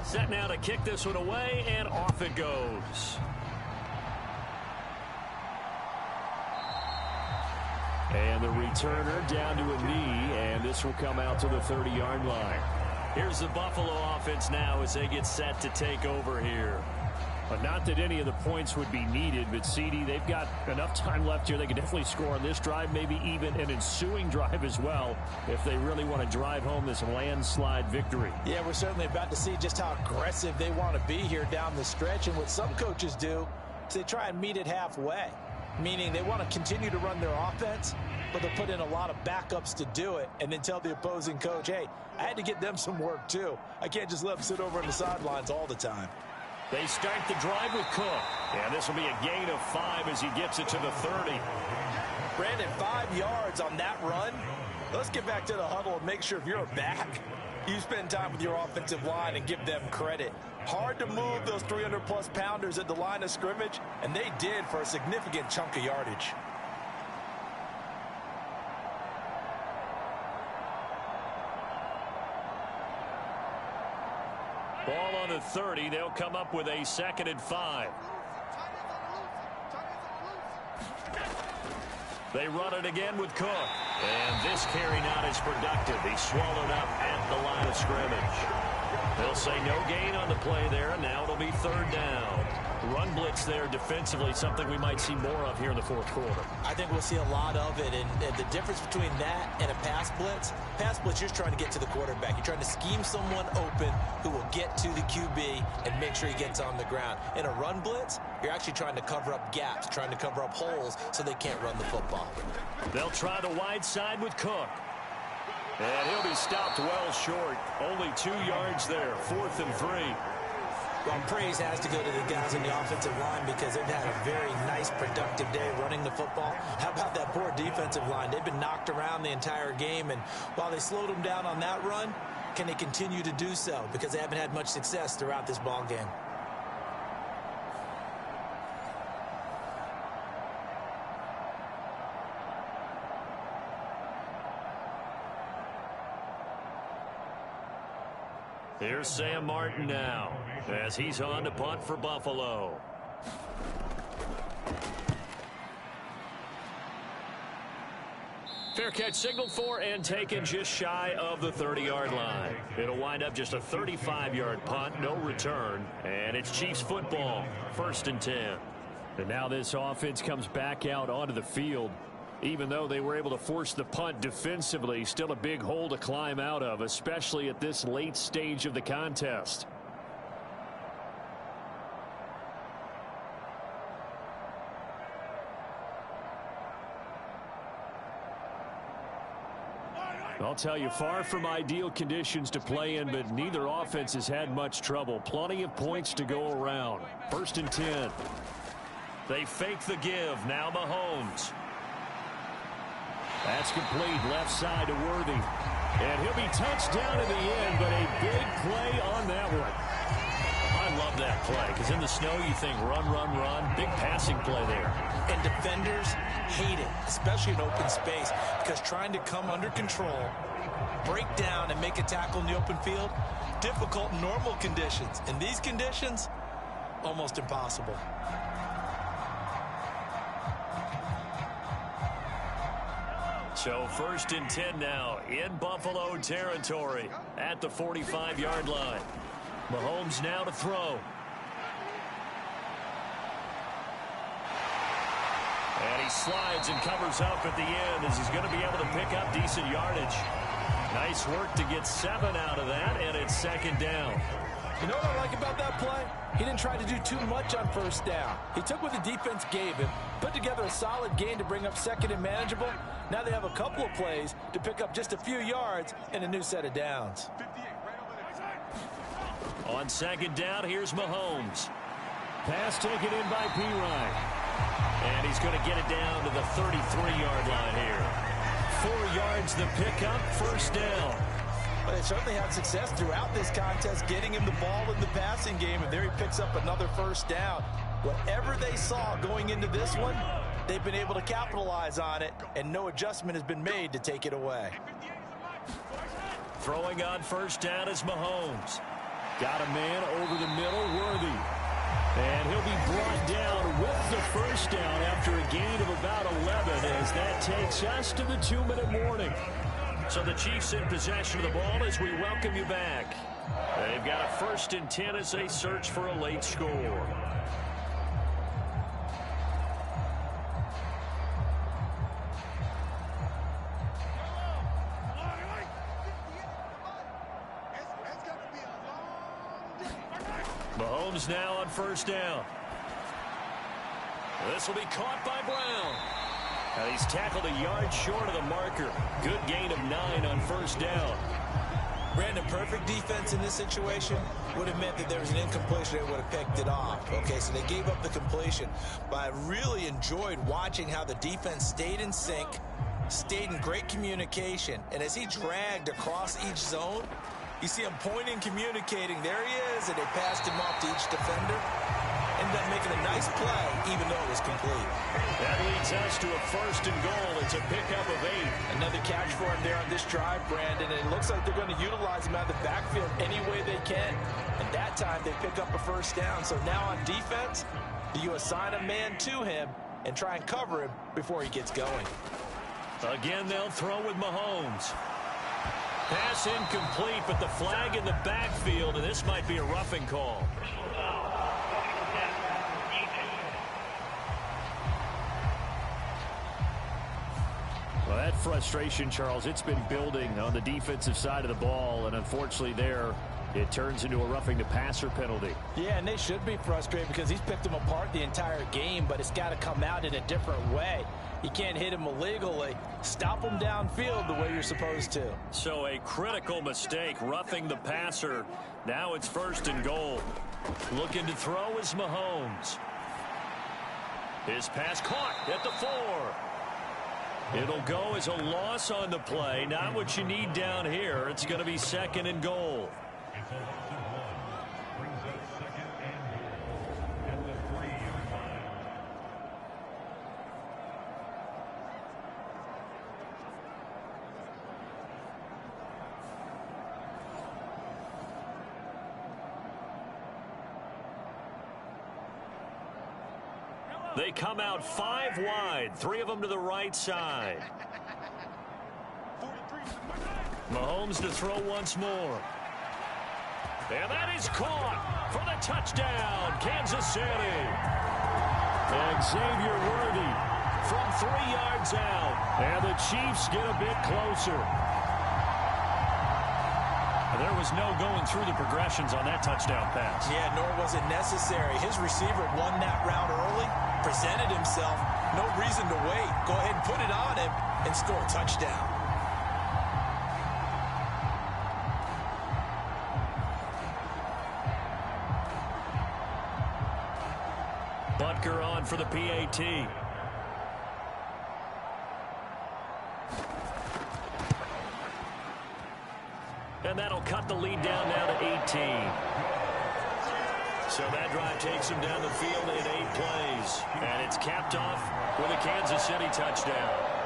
Set now to kick this one away, and off it goes. And the returner down to a knee, and this will come out to the 30-yard line. Here's the Buffalo offense now as they get set to take over here. But not that any of the points would be needed, but CD, they've got enough time left here. They can definitely score on this drive, maybe even an ensuing drive as well, if they really want to drive home this landslide victory. Yeah, we're certainly about to see just how aggressive they want to be here down the stretch. And what some coaches do is they try and meet it halfway, meaning they want to continue to run their offense, but they'll put in a lot of backups to do it and then tell the opposing coach, hey, I had to get them some work too. I can't just let them sit over on the sidelines all the time. They start the drive with Cook. And this will be a gain of 5 as he gets it to the 30. Brandon, 5 yards on that run. Let's get back to the huddle and make sure if you're a back, you spend time with your offensive line and give them credit. Hard to move those 300-plus pounders at the line of scrimmage, and they did for a significant chunk of yardage. Ball on the 30. They'll come up with a 2nd and 5. They run it again with Cook. And this carry not as productive. He's swallowed up at the line of scrimmage. They'll say no gain on the play there. Now it'll be 3rd down. Run blitz there defensively, something we might see more of here in the 4th quarter. I think we'll see a lot of it, and the difference between that and a pass blitz, you're just trying to get to the quarterback. You're trying to scheme someone open who will get to the QB and make sure he gets on the ground. In a run blitz, you're actually trying to cover up gaps, trying to cover up holes so they can't run the football. They'll try the wide side with Cook. And he'll be stopped well short. Only 2 yards there, 4th and 3. Well, praise has to go to the guys on the offensive line because they've had a very nice, productive day running the football. How about that poor defensive line? They've been knocked around the entire game, and while they slowed them down on that run, can they continue to do so? Because they haven't had much success throughout this ball game. Here's Sam Martin now as he's on to punt for Buffalo. Fair catch signaled for and taken just shy of the 30-yard line. It'll wind up just a 35-yard punt, no return, and it's Chiefs football, 1st and 10. And now this offense comes back out onto the field. Even though they were able to force the punt defensively, still a big hole to climb out of, especially at this late stage of the contest. I'll tell you, far from ideal conditions to play in, but neither offense has had much trouble. Plenty of points to go around. 1st and 10. They fake the give. Now Mahomes. That's complete, left side to Worthy. And he'll be touched down in the end, but a big play on that one. I love that. play? Because in the snow, you think run, run, run. Big passing play there. And defenders hate it, especially in open space, because trying to come under control, break down, and make a tackle in the open field, difficult in normal conditions. In these conditions, almost impossible. So 1st and 10 now in Buffalo territory at the 45-yard line. Mahomes now to throw. And he slides and covers up at the end as he's going to be able to pick up decent yardage. Nice work to get 7 out of that, and it's 2nd down. You know what I like about that play? He didn't try to do too much on 1st down. He took what the defense gave him, put together a solid gain to bring up 2nd and manageable. Now they have a couple of plays to pick up just a few yards and a new set of downs. On 2nd down, here's Mahomes. Pass taken in by P-Ryan. And he's going to get it down to the 33-yard line here. 4 yards the pickup, 1st down. But they certainly had success throughout this contest getting him the ball in the passing game, and there he picks up another 1st down. Whatever they saw going into this one, they've been able to capitalize on it, and no adjustment has been made to take it away. Throwing on 1st down is Mahomes. Got a man over the middle, Worthy. And he'll be brought down with the 1st down after a gain of about 11 as that takes us to the 2-minute warning. So the Chiefs in possession of the ball as we welcome you back. They've got a 1st and 10 as they search for a late score. Mahomes now on 1st down. This will be caught by Brown. Now he's tackled a yard short of the marker. Good gain of 9 on 1st down. Brandon, perfect defense in this situation would have meant that there was an incompletion. They would have picked it off. Okay, so they gave up the completion. But I really enjoyed watching how the defense stayed in sync, stayed in great communication. And as he dragged across each zone, you see him pointing, communicating. There he is, and they passed him off to each defender. Ended up making a nice play, even though it was complete. That leads us to a 1st and goal. It's a pickup of 8. Another catch for him there on this drive, Brandon. And it looks like they're going to utilize him out of the backfield any way they can. And that time they pick up a 1st down. So now on defense, do you assign a man to him and try and cover him before he gets going? Again, they'll throw with Mahomes. Pass incomplete, but the flag in the backfield, and this might be a roughing call. Well, that frustration, Charles, it's been building on the defensive side of the ball, and unfortunately there, it turns into a roughing the passer penalty. Yeah, and they should be frustrated because he's picked them apart the entire game, but it's got to come out in a different way. You can't hit him illegally. Stop him downfield the way you're supposed to. So a critical mistake, roughing the passer. Now it's 1st and goal. Looking to throw is Mahomes. His pass caught at the 4. It'll go as a loss on the play. Not what you need down here. It's going to be 2nd and goal. They come out 5 wide, 3 of them to the right side. Mahomes to throw once more. And that is caught for the touchdown, Kansas City. And Xavier Worthy from 3 yards out. And the Chiefs get a bit closer. There was no going through the progressions on that touchdown pass. Yeah, nor was it necessary. His receiver won that route early, presented himself. No reason to wait. Go ahead and put it on him and score a touchdown. Butker on for the PAT. And that'll cut the lead down now to 18. So that drive takes him down the field in 8 plays. And it's capped off with a Kansas City touchdown.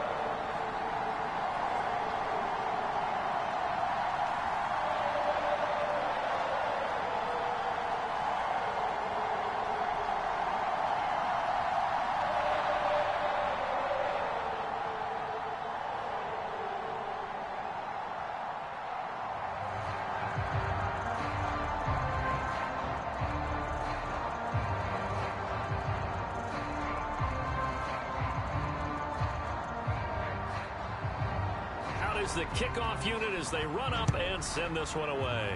Is the kickoff unit as they run up and send this one away.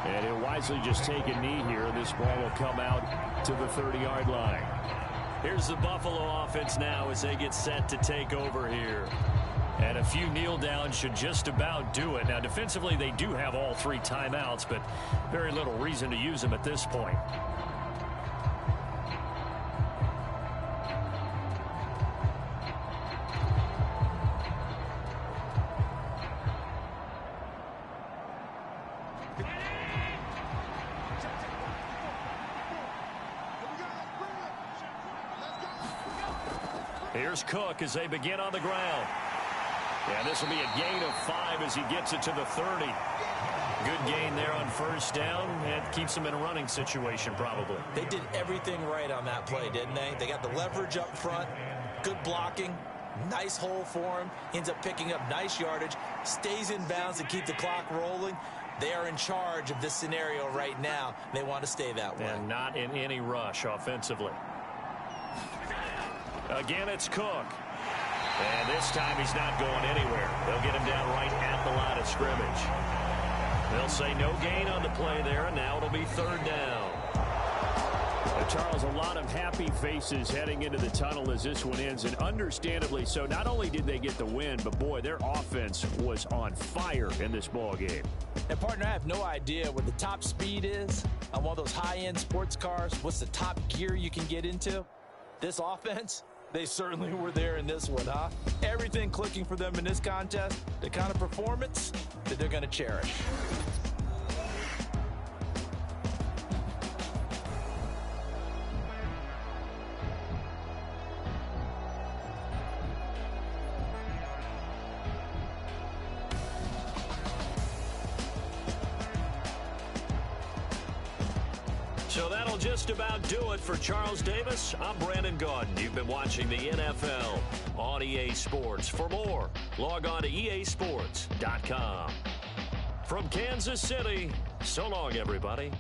And he'll wisely just take a knee here. This ball will come out to the 30-yard line. Here's the Buffalo offense now as they get set to take over here. And a few kneel downs should just about do it. Now, defensively, they do have all 3 timeouts, but very little reason to use them at this point. Here's Cook as they begin on the ground. Yeah, this will be a gain of 5 as he gets it to the 30. Good gain there on first down. It keeps them in a running situation probably. They did everything right on that play, didn't they? They got the leverage up front, good blocking, nice hole for him. Ends up picking up nice yardage, stays in bounds to keep the clock rolling. They are in charge of this scenario right now. They want to stay that way. And not in any rush offensively. Again, it's Cook. And this time he's not going anywhere. They'll get him down right at the line of scrimmage. They'll say no gain on the play there, and now it'll be 3rd down. Charles, a lot of happy faces heading into the tunnel as this one ends, and understandably so. Not only did they get the win, but, boy, their offense was on fire in this ball game. And, partner, I have no idea what the top speed is on one of those high-end sports cars. What's the top gear you can get into? This offense, they certainly were there in this one, huh? Everything clicking for them in this contest, the kind of performance that they're going to cherish. So that'll just about do it for Charles Davis. I'm Brandon Gaudin. You've been watching the NFL on EA Sports. For more, log on to easports.com. From Kansas City, so long, everybody.